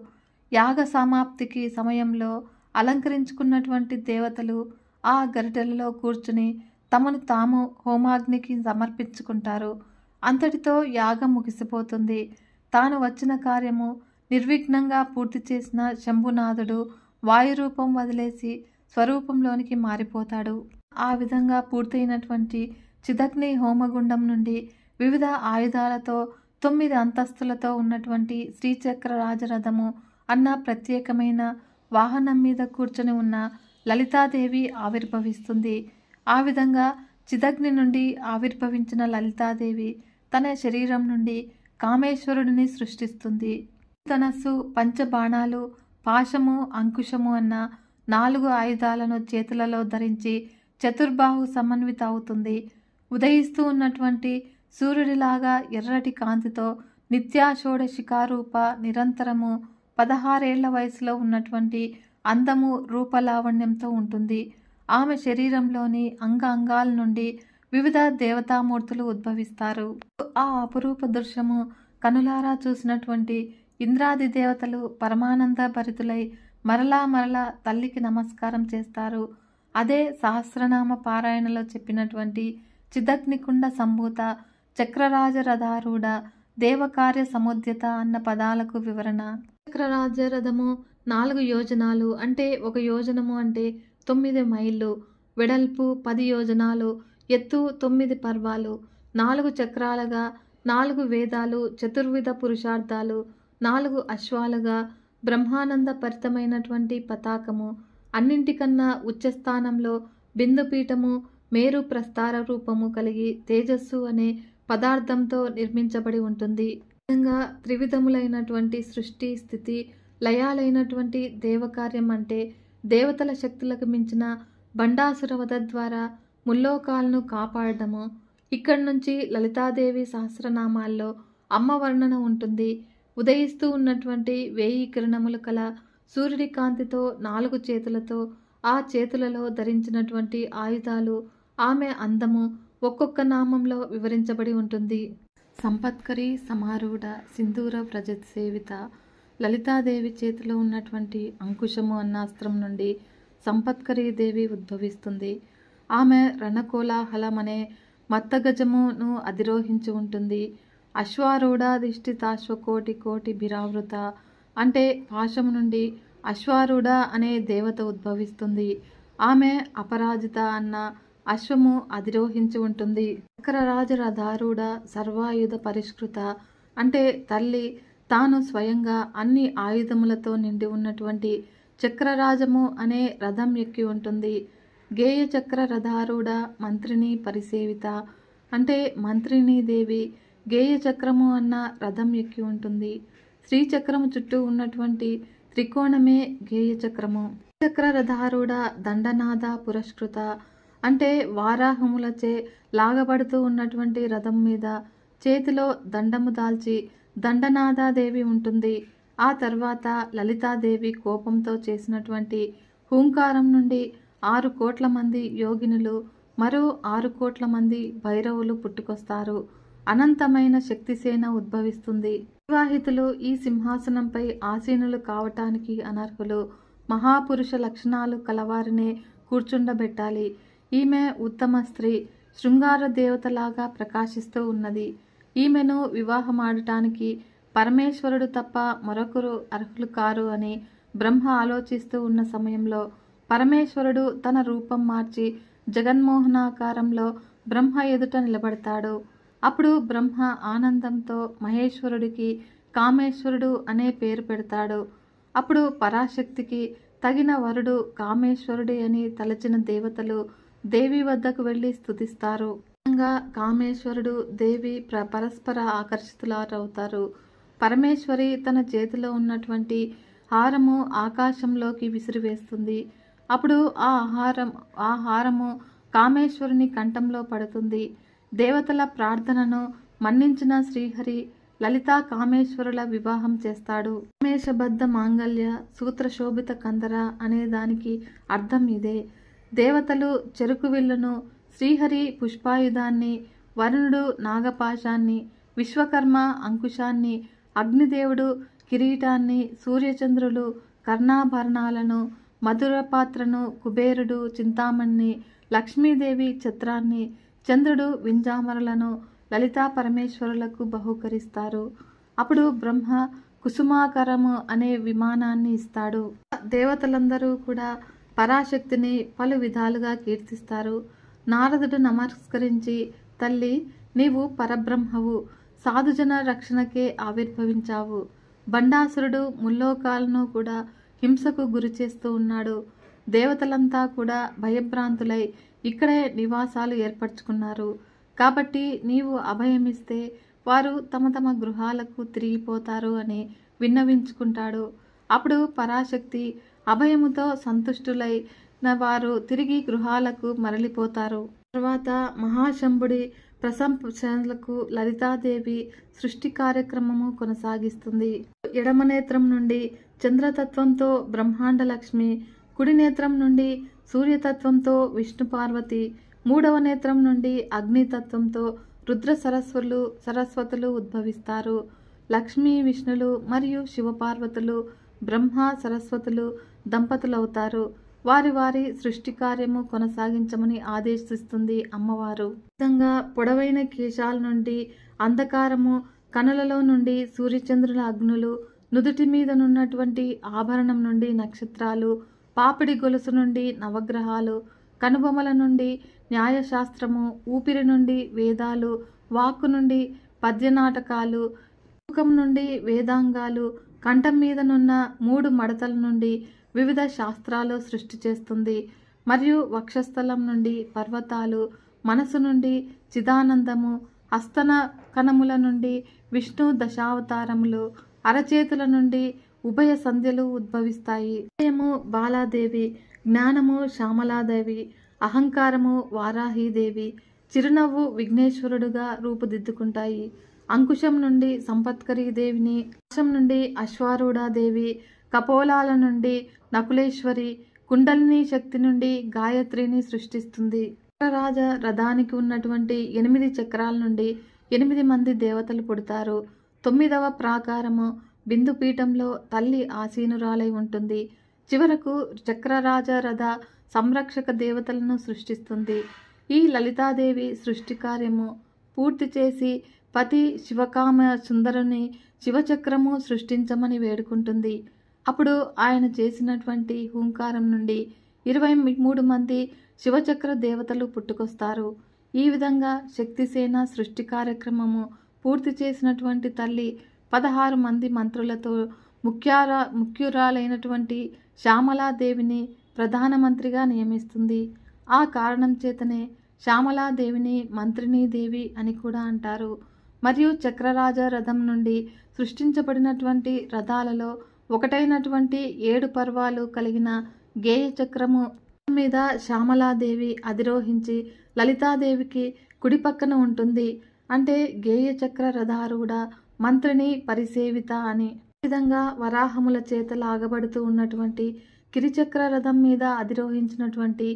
యాగ సమాప్తికి సమయంలో అలంకరించుకున్నటువంటి దేవతలు ఆ గరిటెలలో కూర్చుని తమను తాము హోమాగ్నికి సమర్పించుకుంటారు. అంతటితో యాగం ముగిసిపోతుంది. తాను వచ్చిన కార్యము నిర్విఘ్నంగా పూర్తి చేసిన శంభునాథుడు వాయురూపం వదిలేసి స్వరూపంలోనికి మారిపోతాడు. ఆ విధంగా పూర్తయినటువంటి చిదగ్ని హోమగుండం నుండి వివిధ ఆయుధాలతో 9 అంతస్తులతో ఉన్నటువంటి శ్రీచక్ర రాజరథము అన్న ప్రత్యేకమైన వాహనం మీద కూర్చొని ఉన్న లలితాదేవి ఆవిర్భవిస్తుంది. ఆ విధంగా చిదగ్ని నుండి ఆవిర్భవించిన లలితాదేవి తన శరీరం నుండి కామేశ్వరుడిని సృష్టిస్తుంది. ధనస్సు, పంచబాణాలు, పాశము, అంకుశము అన్న 4 ఆయుధాలను చేతులలో ధరించి చతుర్బాహు సమన్విత అవుతుంది. ఉదయిస్తూ ఉన్నటువంటి సూర్యుడిలాగా ఎర్రటి కాంతితో నిత్యాషోడశికారూప నిరంతరము 16 ఏళ్ల వయసులో ఉన్నటువంటి అందము, రూపలావణ్యంతో ఉంటుంది. ఆమె శరీరంలోని అంగ అంగాల నుండి వివిధ దేవతామూర్తులు ఉద్భవిస్తారు. ఆ అపురూప దృశ్యము కనులారా చూసినటువంటి ఇంద్రాది దేవతలు పరమానంద భరితులై మరలా తల్లికి నమస్కారం చేస్తారు. అదే సహస్రనామ పారాయణలో చెప్పినటువంటి చిదగ్నికుండ సంభూత చక్రరాజరథారూఢ దేవకార్య సముద్యత అన్న పదాలకు వివరణ. చక్రరాజరథము 4 యోజనాలు అంటే 1 యోజనము అంటే 9 మైళ్ళు, వెడల్పు 10 యోజనాలు, ఎత్తు 9 పర్వాలు, 4 చక్రాలుగా, 4 వేదాలు, చతుర్విధ పురుషార్థాలు, 4 అశ్వాలుగా, బ్రహ్మానంద పరితమైనటువంటి పతాకము, అన్నింటికన్నా ఉచ్చస్థానంలో బిందుపీఠము, మేరు ప్రస్తార రూపము కలిగి తేజస్సు అనే పదార్థంతో నిర్మించబడి ఉంటుంది. విధంగా త్రివిధములైనటువంటి సృష్టి, స్థితి, లయాలైనటువంటి దేవకార్యం అంటే దేవతల శక్తులకు మించిన బండాసుర వధ ద్వారా ముల్లోకాలను కాపాడము. ఇక్కడి నుంచి లలితాదేవి సహస్రనామాల్లో అమ్మ వర్ణన ఉంటుంది. ఉదయిస్తూ ఉన్నటువంటి 1000 కిరణములు కల సూర్యుడి కాంతితో 4 చేతులతో, ఆ చేతులలో ధరించినటువంటి ఆయుధాలు, ఆమె అందము ఒక్కొక్క నామంలో వివరించబడి ఉంటుంది. సంపత్కరి సమారూఢ సింధూర వ్రజత్ సేవిత. లలితాదేవి చేతిలో ఉన్నటువంటి అంకుశము అన్న అస్త్రం నుండి సంపత్కరీదేవి ఉద్భవిస్తుంది. ఆమె రణకోలాహలం అనే మత్తగజమును అధిరోహించి ఉంటుంది. అశ్వారూఢాధిష్ఠితాశ్వకోటి కోటి బిరావృత అంటే పాశము నుండి అశ్వారూఢ అనే దేవత ఉద్భవిస్తుంది. ఆమె అపరాజిత అన్న అశ్వము అధిరోహించి ఉంటుంది. చక్రరాజ రథారూఢ సర్వాయుధ పరిష్కృత అంటే తల్లి తాను స్వయంగా అన్ని ఆయుధములతో నిండి ఉన్నటువంటి చక్రరాజము అనే రథం ఎక్కి ఉంటుంది. గేయ చక్ర రథారూఢ మంత్రిని పరిసేవిత అంటే మంత్రిని దేవి గేయ చక్రము అన్న రథం ఎక్కి ఉంటుంది. శ్రీచక్రము చుట్టూ ఉన్నటువంటి త్రికోణమే గేయ చక్రము. చక్ర రథారూఢ దండనాద పురస్కృత అంటే వారాహములచే లాగబడుతూ ఉన్నటువంటి రథం మీద చేతిలో దండము దాల్చి దండనాదాదేవి ఉంటుంది. ఆ తర్వాత లలితాదేవి కోపంతో చేసినటువంటి హూంకారం నుండి 6 కోట్ల మంది యోగినులు, మరో 6 కోట్ల మంది భైరవులు పుట్టుకొస్తారు. అనంతమైన శక్తిసేన ఉద్భవిస్తుంది. వివాహితులు ఈ సింహాసనంపై ఆసీనులు కావటానికి అనర్హులు. మహాపురుష లక్షణాలు కలవారినే కూర్చుండబెట్టాలి. ఈమె ఉత్తమ స్త్రీ, శృంగార దేవతలాగా ప్రకాశిస్తూ ఉన్నది. ఈమెను వివాహమాడటానికి పరమేశ్వరుడు తప్ప మరొకరు అర్హులు కారు అని బ్రహ్మ ఆలోచిస్తూ ఉన్న సమయంలో పరమేశ్వరుడు తన రూపం మార్చి జగన్మోహనాకారంలో బ్రహ్మ ఎదుట నిలబడతాడు. అప్పుడు బ్రహ్మ ఆనందంతో మహేశ్వరుడికి కామేశ్వరుడు అనే పేరు పెడతాడు. అప్పుడు పరాశక్తికి తగిన వరుడు కామేశ్వరుడే అని తలచిన దేవతలు దేవి వద్దకు వెళ్ళి స్తుతిస్తారు. కామేశ్వరుడు దేవి పరస్పర ఆకర్షితులవుతారు. పరమేశ్వరి తన చేతిలో ఉన్నటువంటి హారము ఆకాశంలోకి విసిరివేస్తుంది. అప్పుడు ఆ హారము కామేశ్వరుని కంఠంలో పడుతుంది. దేవతల ప్రార్థనను మన్నించిన శ్రీహరి లలితా కామేశ్వరుల వివాహం చేస్తాడు. కామేశబద్ధ మాంగళ్య సూత్రశోభిత కందర అనే దానికి అర్థం ఇదే. దేవతలు చెరుకు విల్లును, శ్రీహరి పుష్పాయుధాన్ని, వరుణుడు నాగపాశాన్ని, విశ్వకర్మ అంకుశాన్ని, అగ్నిదేవుడు కిరీటాన్ని, సూర్యచంద్రులు కర్ణాభరణాలను, మధురపాత్రను, కుబేరుడు చింతామణిని, లక్ష్మీదేవి ఛత్రాన్ని, చంద్రుడు వింజామరలను లలితా పరమేశ్వరులకు బహుకరిస్తారు. అప్పుడు బ్రహ్మ కుసుమాకరము అనే విమానాన్ని ఇస్తాడు. దేవతలందరూ కూడా పరాశక్తిని పలు విధాలుగా కీర్తిస్తారు. నారదుడు నమస్కరించి, తల్లి నీవు పరబ్రహ్మవు, సాధుజన రక్షణకే ఆవిర్భవించావు. బండాసురుడు ముల్లోకాలను కూడా హింసకు గురి చేస్తూ ఉన్నాడు. దేవతలంతా కూడా భయభ్రాంతులై ఇక్కడే నివాసాలు ఏర్పరచుకున్నారు. కాబట్టి నీవు అభయమిస్తే వారు తమ తమ గృహాలకు తిరిగిపోతారు అని విన్నవించుకుంటాడు. అప్పుడు పరాశక్తి అభయముతో సంతుష్టులైన వారు తిరిగి గృహాలకు మరలిపోతారు. తర్వాత మహాశంభుడి ప్రశంసలకు లలితాదేవి సృష్టి కార్యక్రమము కొనసాగిస్తుంది. ఎడమ నేత్రం నుండి చంద్రతత్వంతో బ్రహ్మాండ లక్ష్మి, కుడి నేత్రం నుండి సూర్యతత్వంతో విష్ణు పార్వతి, మూడవ నేత్రం నుండి అగ్నితత్వంతో రుద్ర సరస్వతులు ఉద్భవిస్తారు. లక్ష్మీ విష్ణులు మరియు శివపార్వతులు బ్రహ్మ సరస్వతులు దంపతులవుతారు. వారి వారి సృష్టి కార్యము కొనసాగించమని ఆదేశిస్తుంది అమ్మవారు. విధంగా పొడవైన కేశాల నుండి అంధకారము, కనులలో నుండి సూర్యచంద్రుల అగ్నులు, నుదుటి మీదనున్నటువంటి ఆభరణం నుండి నక్షత్రాలు, పాపిడి గొలుసు నుండి నవగ్రహాలు, కనుబొమల నుండి న్యాయశాస్త్రము, ఊపిరి నుండి వేదాలు, వాక్కు నుండి పద్యనాటకాలు, ముఖం నుండి వేదాంగాలు, కంఠం మీదనున్న 3 మడతల నుండి వివిధ శాస్త్రాలు సృష్టి చేస్తుంది. మరియు వక్షస్థలం నుండి పర్వతాలు, మనసు నుండి చిదానందము, హస్తన కణముల నుండి విష్ణు దశావతారములు, అరచేతుల నుండి ఉభయ సంధ్యలు ఉద్భవిస్తాయి. హృదయము బాలాదేవి, జ్ఞానము శ్యామలాదేవి, అహంకారము వారాహీదేవి, చిరునవ్వు విఘ్నేశ్వరుడుగా రూపుదిద్దుకుంటాయి. అంకుశం నుండి సంపత్కరీదేవిని, పాశం నుండి అశ్వారూఢాదేవి, కపోలాల నుండి నకులేశ్వరి, కుండలిని శక్తి నుండి గాయత్రిని సృష్టిస్తుంది. చక్రరాజ రథానికి ఉన్నటువంటి 8 చక్రాల నుండి 8 మంది దేవతలు పుడతారు. 9వ ప్రాకారము బిందుపీఠంలో తల్లి ఆసీనురాలై ఉంటుంది. చివరకు చక్రరాజ రథ సంరక్షక దేవతలను సృష్టిస్తుంది. ఈ లలితాదేవి సృష్టి కార్యము పూర్తి చేసి పతి శివకామ సుందరుని శివచక్రము సృష్టించమని వేడుకుంటుంది. అప్పుడు ఆయన చేసినటువంటి హూంకారం నుండి 23 మంది శివచక్ర దేవతలు పుట్టుకొస్తారు. ఈ విధంగా శక్తిసేన సృష్టి కార్యక్రమము పూర్తి చేసినటువంటి తల్లి 16 మంది మంత్రులతో ముఖ్యురాలైనటువంటి శ్యామలాదేవిని ప్రధానమంత్రిగా నియమిస్తుంది. ఆ కారణం చేతనే శ్యామలాదేవిని మంత్రినీ దేవి అని కూడా అంటారు. మరియు చక్రరాజ రథం నుండి సృష్టించబడినటువంటి రథాలలో ఒకటైనటువంటి 7 పర్వాలు కలిగిన గేయ చక్రము మీద శ్యామలాదేవి అధిరోహించి లలితాదేవికి కుడి పక్కన ఉంటుంది. అంటే గేయ చక్ర రథారూఢ మంత్రిని పరిసేవిత అని. ఈ విధంగా వరాహముల చేత లాగబడుతూ ఉన్నటువంటి కిరిచక్ర రథం మీద అధిరోహించినటువంటి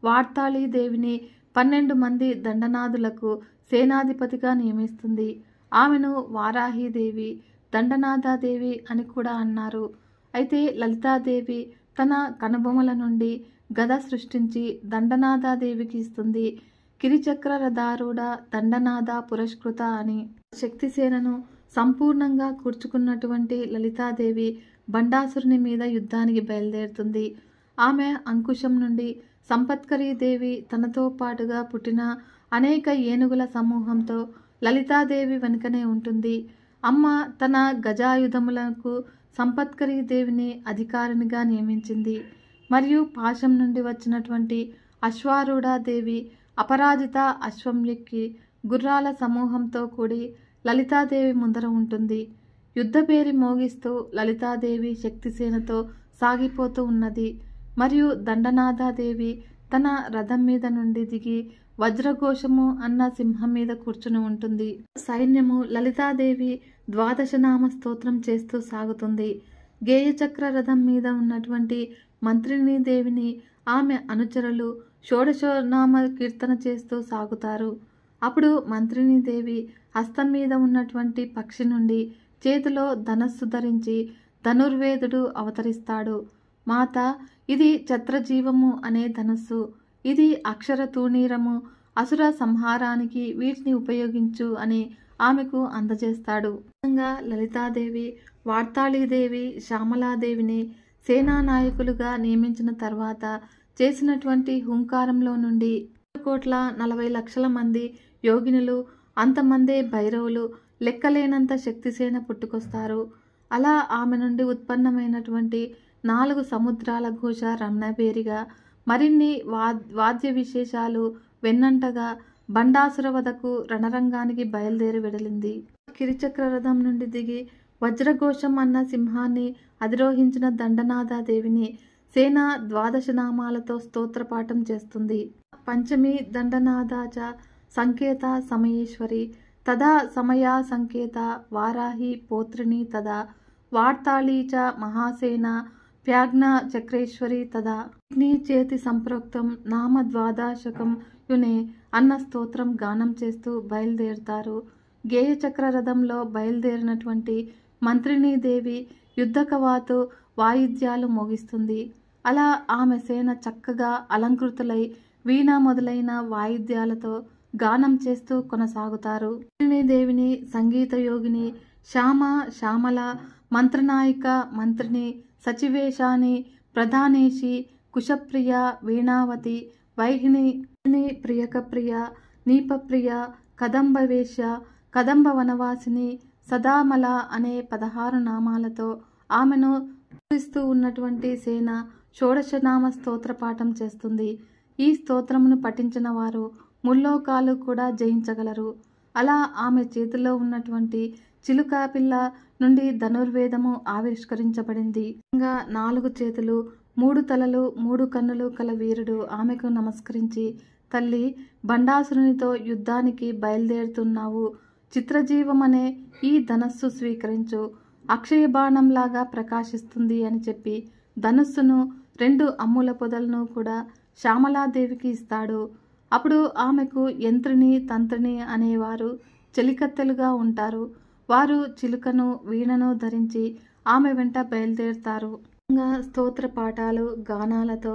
వార్తాళీదేవిని 12 మంది దండనాథులకు సేనాధిపతిగా నియమిస్తుంది. ఆమెను వారాహీదేవి, దండనాథాదేవి అని కూడా అన్నారు. అయితే లలితాదేవి తన కనుబొమల నుండి గద సృష్టించి దండనాథాదేవికి ఇస్తుంది. కిరిచక్ర రథారూఢ దండనాథ పురస్కృత అని. శక్తిసేనను సంపూర్ణంగా కూర్చుకున్నటువంటి లలితాదేవి బండాసురుని మీద యుద్ధానికి బయలుదేరుతుంది. ఆమె అంకుశం నుండి సంపత్కరీదేవి తనతో పాటుగా పుట్టిన అనేక ఏనుగుల సమూహంతో లలితాదేవి వెనుకనే ఉంటుంది. అమ్మ తన గజాయుధములకు సంపత్కరీ దేవిని అధికారినిగా నియమించింది. మరియు పాశం నుండి వచ్చినటువంటి అశ్వారూఢాదేవి అపరాజిత అశ్వం ఎక్కి గుర్రాల సమూహంతో కూడి లలితాదేవి ముందర ఉంటుంది. యుద్ధభేరి మోగిస్తూ లలితాదేవి శక్తిసేనతో సాగిపోతూ ఉన్నది. మరియు దండనాథాదేవి తన రథం మీద నుండి దిగి వజ్రఘోషము అన్న సింహం మీద కూర్చుని ఉంటుంది. సైన్యము లలితాదేవి ద్వాదశనామ స్తోత్రం చేస్తూ సాగుతుంది. గేయచక్ర రథం మీద ఉన్నటువంటి మంత్రిని దేవిని ఆమె అనుచరులు షోడశనామ కీర్తన చేస్తూ సాగుతారు. అప్పుడు మంత్రిని దేవి హస్తం మీద ఉన్నటువంటి పక్షి నుండి చేతిలో ధనస్సు ధరించి ధనుర్వేదుడు అవతరిస్తాడు. మాత, ఇది ఛత్రజీవము అనే ధనస్సు, ఇది అక్షర తూణీరము, అసుర సంహారానికి వీటిని ఉపయోగించు అని ఆమెకు అందజేస్తాడు. లలితాదేవి వార్తాళీదేవి శ్యామలాదేవిని సేనానాయకులుగా నియమించిన తర్వాత చేసినటువంటి హుంకారంలో నుండి 1,40,00,000 మంది యోగినులు, అంతమందే భైరవులు, లెక్కలేనంత శక్తిసేన పుట్టుకొస్తారు. అలా ఆమె నుండి ఉత్పన్నమైనటువంటి 4 సముద్రాల ఘోష రమణబేరిగా మరిన్ని వాద్య విశేషాలు వెన్నంటగా బండాసుర వధకు రణరంగానికి బయలుదేరి వెడలింది. కిరిచక్ర రథం నుండి దిగి వజ్రఘోషం అన్న సింహాన్ని అధిరోహించిన దండనాథాదేవిని సేన 12 నామాలతో స్తోత్రపాఠం చేస్తుంది. పంచమి దండనాథాచ సంకేత సమయేశ్వరి తదా సమయా సంకేత వారాహి పోత్రిని తదా వార్తాళీ చ మహాసేన ప్యాజ్ఞ చక్రేశ్వరి తదా నీ చేతి సంప్రోక్తం నామ ద్వాదశకం యునే అన్న స్తోత్రం గానం చేస్తూ బయలుదేరుతారు. గేయచక్ర రథంలో బయలుదేరినటువంటి మంత్రిని దేవి యుద్ధకవాతు వాయిద్యాలు మోగిస్తుంది. అలా ఆమె సేన చక్కగా అలంకృతులై వీణ మొదలైన వాయిద్యాలతో గానం చేస్తూ కొనసాగుతారు. మంత్రిని దేవిని సంగీత యోగిని, శ్యామ, శ్యామల, మంత్రనాయిక, మంత్రిని, సచివేశాని, ప్రధానేషి, కుశప్రియ, వీణావతి, వైహిని, ప్రియకప్రియ, నీపప్రియ, కదంబవేశ్య, కదంబ వనవాసిని, సదామల అనే 16 నామాలతో ఆమెను పూజిస్తూ ఉన్నటువంటి సేన షోడశనామ స్తోత్రపాఠం చేస్తుంది. ఈ స్తోత్రమును పఠించిన వారు ముల్లోకాలు కూడా జయించగలరు. అలా ఆమె చేతిలో ఉన్నటువంటి చిలుక పిల్ల నుండి ధనుర్వేదము ఆవిష్కరించబడింది. 4 చేతులు, 3 తలలు, 3 కన్నులు కల వీరుడు ఆమెకు నమస్కరించి, తల్లి, బండాసురునితో యుద్ధానికి బయలుదేరుతున్నావు. చిత్రజీవమనే ఈ ధనస్సు స్వీకరించు, అక్షయ బాణంలాగా ప్రకాశిస్తుంది అని చెప్పి ధనుస్సును 2 అమ్ముల పొదలను కూడా శ్యామలాదేవికి ఇస్తాడు. అప్పుడు ఆమెకు యంత్రిని, తంత్రిని అనేవారు చెలికత్తెలుగా ఉంటారు. వారు చిలుకను, వీణను ధరించి ఆమె వెంట బయలుదేరుతారు. స్తోత్ర పాఠాలు, గానాలతో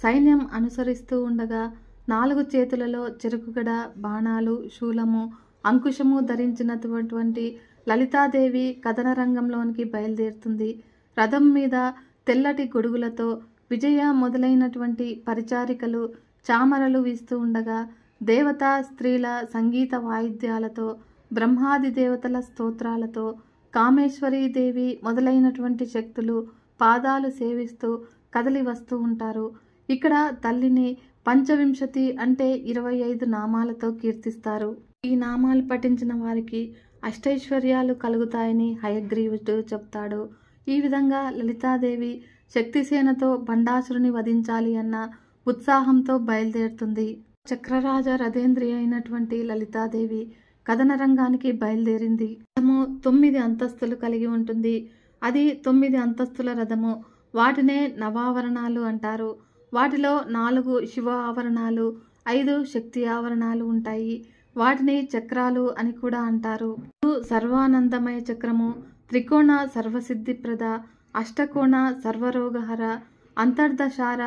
సైన్యం అనుసరిస్తూ ఉండగా 4 చేతులలో చెరుకుగడ, బాణాలు, శూలము, అంకుశము ధరించినటువంటి లలితాదేవి కథన రంగంలోనికి బయలుదేరుతుంది. రథం మీద తెల్లటి గొడుగులతో విజయ మొదలైనటువంటి పరిచారికలు చామరలు వీస్తూ ఉండగా దేవతా స్త్రీల సంగీత వాయిద్యాలతో, బ్రహ్మాది దేవతల స్తోత్రాలతో, కామేశ్వరీదేవి మొదలైనటువంటి శక్తులు పాదాలు సేవిస్తూ కదలి వస్తూ ఉంటారు. ఇక్కడ తల్లిని 25 అంటే 25 నామాలతో కీర్తిస్తారు. ఈ నామాలు పఠించిన వారికి అష్టైశ్వర్యాలు కలుగుతాయని హయగ్రీవుడు చెప్తాడు. ఈ విధంగా లలితాదేవి శక్తిసేనతో బండాసురుని వధించాలి అన్న ఉత్సాహంతో బయలుదేరుతుంది. చక్రరాజ రథేంద్రి అయినటువంటి లలితాదేవి కథన రంగానికి బయలుదేరింది. రథము 9 అంతస్తులు కలిగి ఉంటుంది. అది 9 అంతస్తుల రథము. వాటినే నవావరణాలు అంటారు. వాటిలో 4 శివ ఆవరణాలు, 5 శక్తి ఆవరణాలు ఉంటాయి. వాటిని చక్రాలు అని కూడా అంటారు. సర్వానందమయ చక్రము, త్రికోణ సర్వసిద్ధిప్రద, అష్టకోణ సర్వరోగహర, అంతర్దశార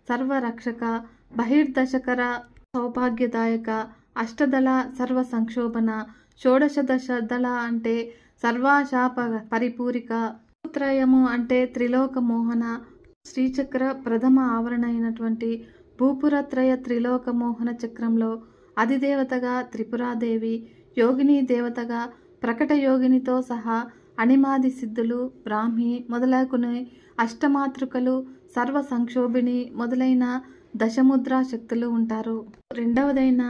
సర్వరక్షక, బహిర్దశకర సౌభాగ్యదాయక, అష్టదళ సర్వ సంక్షోభన, షోడశదశ దళ అంటే సర్వాశాప పరిపూరిక, త్రయము అంటే త్రిలోక మోహన, శ్రీచక్ర ప్రథమ ఆవరణ అయినటువంటి భూపురత్రయ త్రిలోక మోహన చక్రంలో అధిదేవతగా త్రిపురాదేవి, యోగిని దేవతగా ప్రకట యోగినితో సహా అణిమాది సిద్ధులు, బ్రాహ్మి మొదలగునే అష్టమాతృకలు, సర్వ సంక్షోభిణి మొదలైన దశముద్రా శక్తులు ఉంటారు. రెండవదైన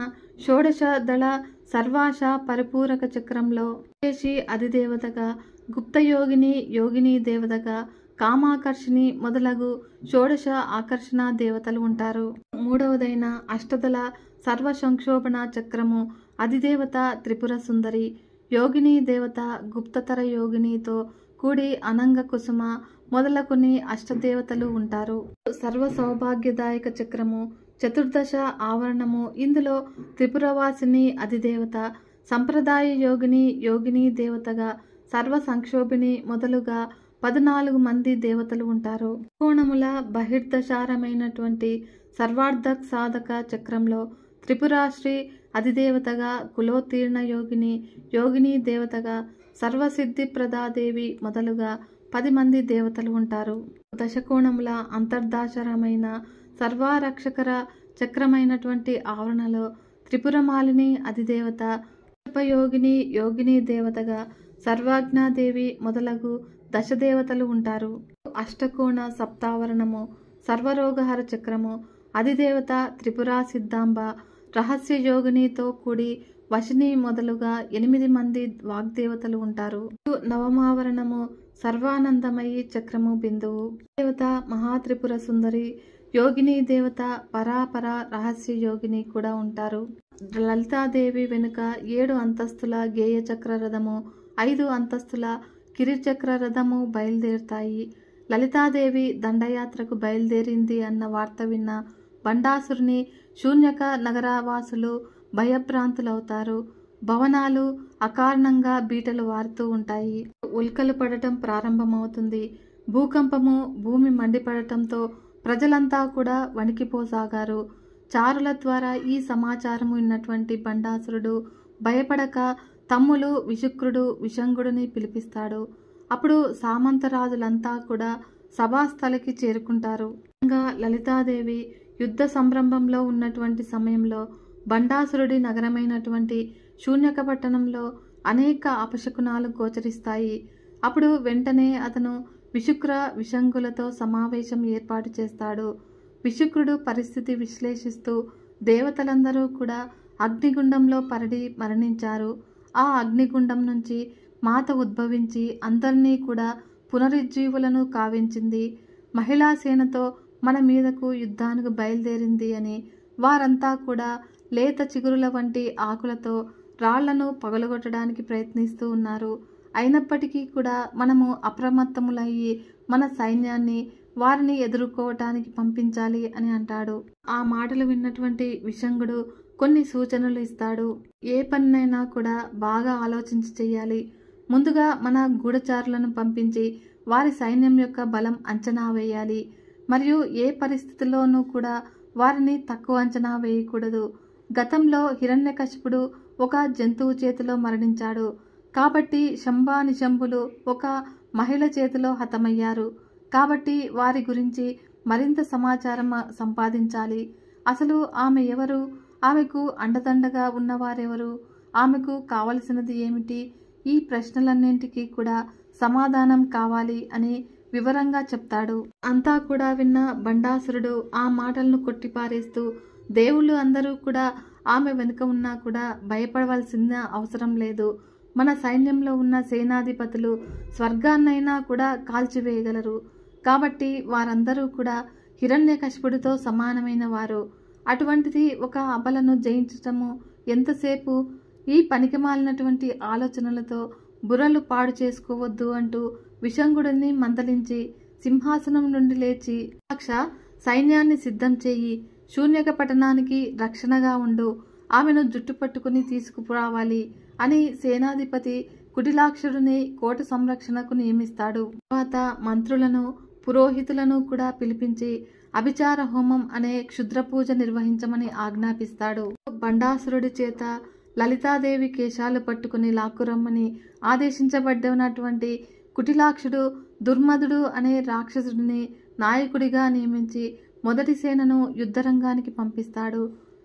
షోడశ దళ సర్వాశ పరిపూరక చక్రంలో విశేషి అధిదేవతగా, గుప్తయోగిని యోగిని దేవతగా, కామాకర్షిణి మొదలగు షోడశ ఆకర్షణ దేవతలు ఉంటారు. మూడవదైన అష్టదళ సర్వ సంక్షోభణ చక్రము అధిదేవత త్రిపుర సుందరి, యోగిని దేవత గుప్తతర యోగినితో కూడి అనంగ కుసుమ మొదలకుని అష్టదేవతలు ఉంటారు. సర్వ సౌభాగ్యదాయక చక్రము చతుర్దశ ఆవరణము, ఇందులో త్రిపురవాసిని అధిదేవత, సంప్రదాయ యోగిని యోగిని దేవతగా, సర్వ సంక్షోభిణి మొదలుగా 14 మంది దేవతలు ఉంటారు. కోణముల బహిర్దశారమైనటువంటి సర్వార్థ సాధక చక్రంలో త్రిపురాశ్రీ అధిదేవతగా, కులోత్తీర్ణ యోగిని యోగిని దేవతగా, సర్వసిద్ధి ప్రదాదేవి మొదలుగా 10 మంది దేవతలు ఉంటారు. దశకోణముల అంతర్దాశరమైన సర్వారక్షకర చక్రమైనటువంటి ఆవరణలో త్రిపురమాలిని అధిదేవత, ఉపయోగిని యోగిని దేవతగా, సర్వాజ్ఞాదేవి మొదలగు దశదేవతలు ఉంటారు. అష్టకోణ సప్తావరణము సర్వరోగహర చక్రము అధిదేవత త్రిపురా సిద్ధాంబ, రహస్య యోగినితో కూడి వశిని మొదలుగా 8 మంది వాగ్దేవతలు ఉంటారు. నవమావరణము సర్వానందమయి చక్రము బిందువు దేవత మహాత్రిపుర సుందరి, యోగిని దేవత పరాపర రహస్య యోగిని కూడా ఉంటారు. లలితాదేవి వెనుక 7 అంతస్తుల గేయ చక్ర రథము, 5 అంతస్తుల కిరిచక్ర రథము బయలుదేరుతాయి. లలితాదేవి దండయాత్రకు బయలుదేరింది అన్న వార్త విన్న బండాసురుని శూన్యక నగరవాసులు భయభ్రాంతులవుతారు. భవనాలు అకారణంగా బీటలు వారుతూ ఉంటాయి. ఉల్కలు పడటం ప్రారంభమవుతుంది. భూకంపము, భూమి మండిపడటంతో ప్రజలంతా కూడా వణికిపోసాగారు. చారుల ద్వారా ఈ సమాచారము విన్నటువంటి బండాసురుడు భయపడక తమ్ములు విశుక్రుడు విశంగుడిని పిలిపిస్తాడు. అప్పుడు సామంతరాజులంతా కూడా సభాస్థలికి చేరుకుంటారు. లలితాదేవి యుద్ధ సంరంభంలో ఉన్నటువంటి సమయంలో బండాసురుడి నగరమైనటువంటి శూన్యక పట్టణంలో అనేక అపశకునాలు గోచరిస్తాయి. అప్పుడు వెంటనే అతను విశుక్ర విశంగులతో సమావేశం ఏర్పాటు చేస్తాడు. విశుక్రుడు పరిస్థితి విశ్లేషిస్తూ దేవతలందరూ కూడా అగ్నిగుండంలో పరడి మరణించారు. ఆ అగ్నిగుండం నుంచి మాత ఉద్భవించి అందరినీ కూడా పునరుజ్జీవులను కావించింది. మహిళా సేనతో మన మీదకు యుద్ధానికి బయలుదేరింది అని వారంతా కూడా లేత చిగురుల వంటి ఆకులతో రాళ్లను పగలగొట్టడానికి ప్రయత్నిస్తూ ఉన్నారు. అయినప్పటికీ కూడా మనము అప్రమత్తములయ్యి మన సైన్యాన్ని వారిని ఎదుర్కోవటానికి పంపించాలి అని అంటాడు. ఆ మాటలు విన్నటువంటి విశంగుడు కొన్ని సూచనలు ఇస్తాడు. ఏ పనినైనా కూడా బాగా ఆలోచించి చెయ్యాలి. ముందుగా మన గూఢచారులను పంపించి వారి సైన్యం యొక్క బలం అంచనా వేయాలి. మరియు ఏ పరిస్థితుల్లోనూ కూడా వారిని తక్కువ అంచనా వేయకూడదు. గతంలో హిరణ్యకశిపుడు ఒక జంతువు చేతిలో మరణించాడు. కాబట్టి శంభానిశంభులు ఒక మహిళ చేతిలో హతమయ్యారు. కాబట్టి వారి గురించి మరింత సమాచారం సంపాదించాలి. అసలు ఆమె ఎవరు, ఆమెకు అండదండగా ఉన్నవారెవరు, ఆమెకు కావలసినది ఏమిటి, ఈ ప్రశ్నలన్నింటికీ కూడా సమాధానం కావాలి అని వివరంగా చెప్తాడు. అంతా కూడా విన్న బండాసురుడు ఆ మాటలను కొట్టిపారేస్తూ, దేవుళ్ళు అందరూ కూడా ఆమె వెనుక ఉన్నా కూడా భయపడవలసిన అవసరం లేదు. మన సైన్యంలో ఉన్న సేనాధిపతులు స్వర్గాన్నైనా కూడా కాల్చివేయగలరు. కాబట్టి వారందరూ కూడా హిరణ్యకశిపుడితో సమానమైన వారు. అటువంటిది ఒక అబలను జయించటము ఎంతసేపు, ఈ పనికిమాలినటువంటి ఆలోచనలతో బుర్రలు పాడు చేసుకోవద్దు అంటూ విశంగుడిని మందలించి సింహాసనం నుండి లేచి, సైన్యాన్ని సిద్ధం చేయి, శూన్యక పట్టణానికి రక్షణగా ఉండు, ఆమెను జుట్టు పట్టుకుని తీసుకురావాలి అని సేనాధిపతి కుటిలాక్షుడిని కోట సంరక్షణకు నియమిస్తాడు. తర్వాత మంత్రులను పురోహితులను కూడా పిలిపించి అభిచార హోమం అనే క్షుద్ర పూజ నిర్వహించమని ఆజ్ఞాపిస్తాడు. బండాసురుడి చేత లలితాదేవి కేశాలు పట్టుకుని లాక్కురమ్మని ఆదేశించబడినటువంటి కుటిలాక్షుడు దుర్మధుడు అనే రాక్షసుడిని నాయకుడిగా నియమించి మొదటి సేనను యుద్ధరంగానికి పంపిస్తాడు.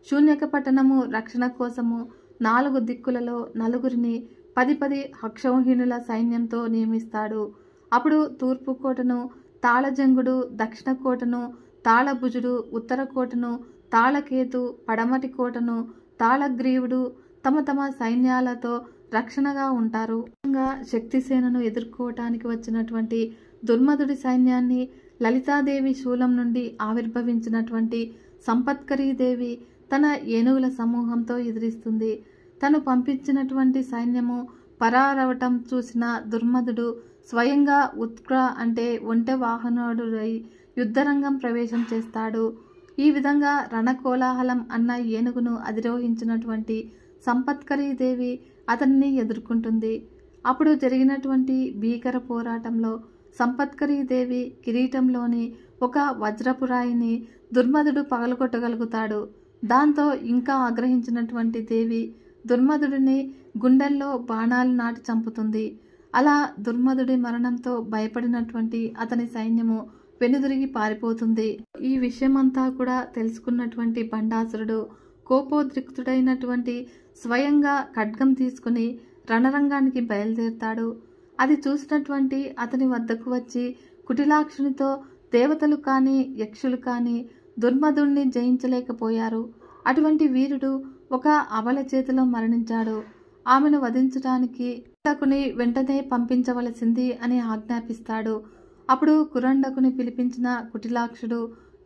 శూన్యక పట్టణము రక్షణ కోసము 4 దిక్కులలో 4గురిని 10 అక్షౌహిణుల సైన్యంతో నియమిస్తాడు. అప్పుడు తూర్పు కోటను తాళజంగుడు, దక్షిణ కోటను తాళభుజుడు, ఉత్తర కోటను తాళకేతు, పడమటి కోటను తాళగ్రీవుడు తమ తమ సైన్యాలతో రక్షణగా ఉంటారు. శక్తిసేనను ఎదుర్కోవటానికి వచ్చినటువంటి దుర్మదుడి సైన్యాన్ని లలితాదేవి శూలం నుండి ఆవిర్భవించినటువంటి సంపత్కరీదేవి తన ఏనుగుల సమూహంతో ఎదిరిస్తుంది. తను పంపించినటువంటి సైన్యము పరారవటం చూసిన దుర్మదుడు స్వయంగా ఉత్క్ర అంటే ఒంటె వాహనుడై యుద్ధరంగం ప్రవేశం చేస్తాడు. ఈ విధంగా రణకోలాహలం అన్న ఏనుగును అధిరోహించినటువంటి సంపత్కరీదేవి అతన్ని ఎదుర్కొంటుంది. అప్పుడు జరిగినటువంటి భీకర పోరాటంలో సంపత్కరీదేవి కిరీటంలోని ఒక వజ్రపురాయిని దుర్మదుడు పగలగొట్టగలుగుతాడు. దాంతో ఇంకా ఆగ్రహించినటువంటి దేవి దుర్మదుడిని గుండెల్లో బాణాలు నాటి చంపుతుంది. అలా దుర్మదుడి మరణంతో భయపడినటువంటి అతని సైన్యము వెనుదిరిగి పారిపోతుంది. ఈ విషయమంతా కూడా తెలుసుకున్నటువంటి బండాసురుడు కోపోద్రిక్తుడైనటువంటి స్వయంగా ఖడ్గం తీసుకుని రణరంగానికి బయలుదేరుతాడు. అది చూసినటువంటి అతని వద్దకు వచ్చి కుటిలాక్షునితో దేవతలు కానీ యక్షులు కానీ దుర్మదుణ్ణి జయించలేకపోయారు. అటువంటి వీరుడు ఒక అబల చేతిలో మరణించాడు. ఆమెను వధించడానికి కురండకుని వెంటనే పంపించవలసింది అని ఆజ్ఞాపిస్తాడు. అప్పుడు కురండకుని పిలిపించిన కుటిలాక్షుడు,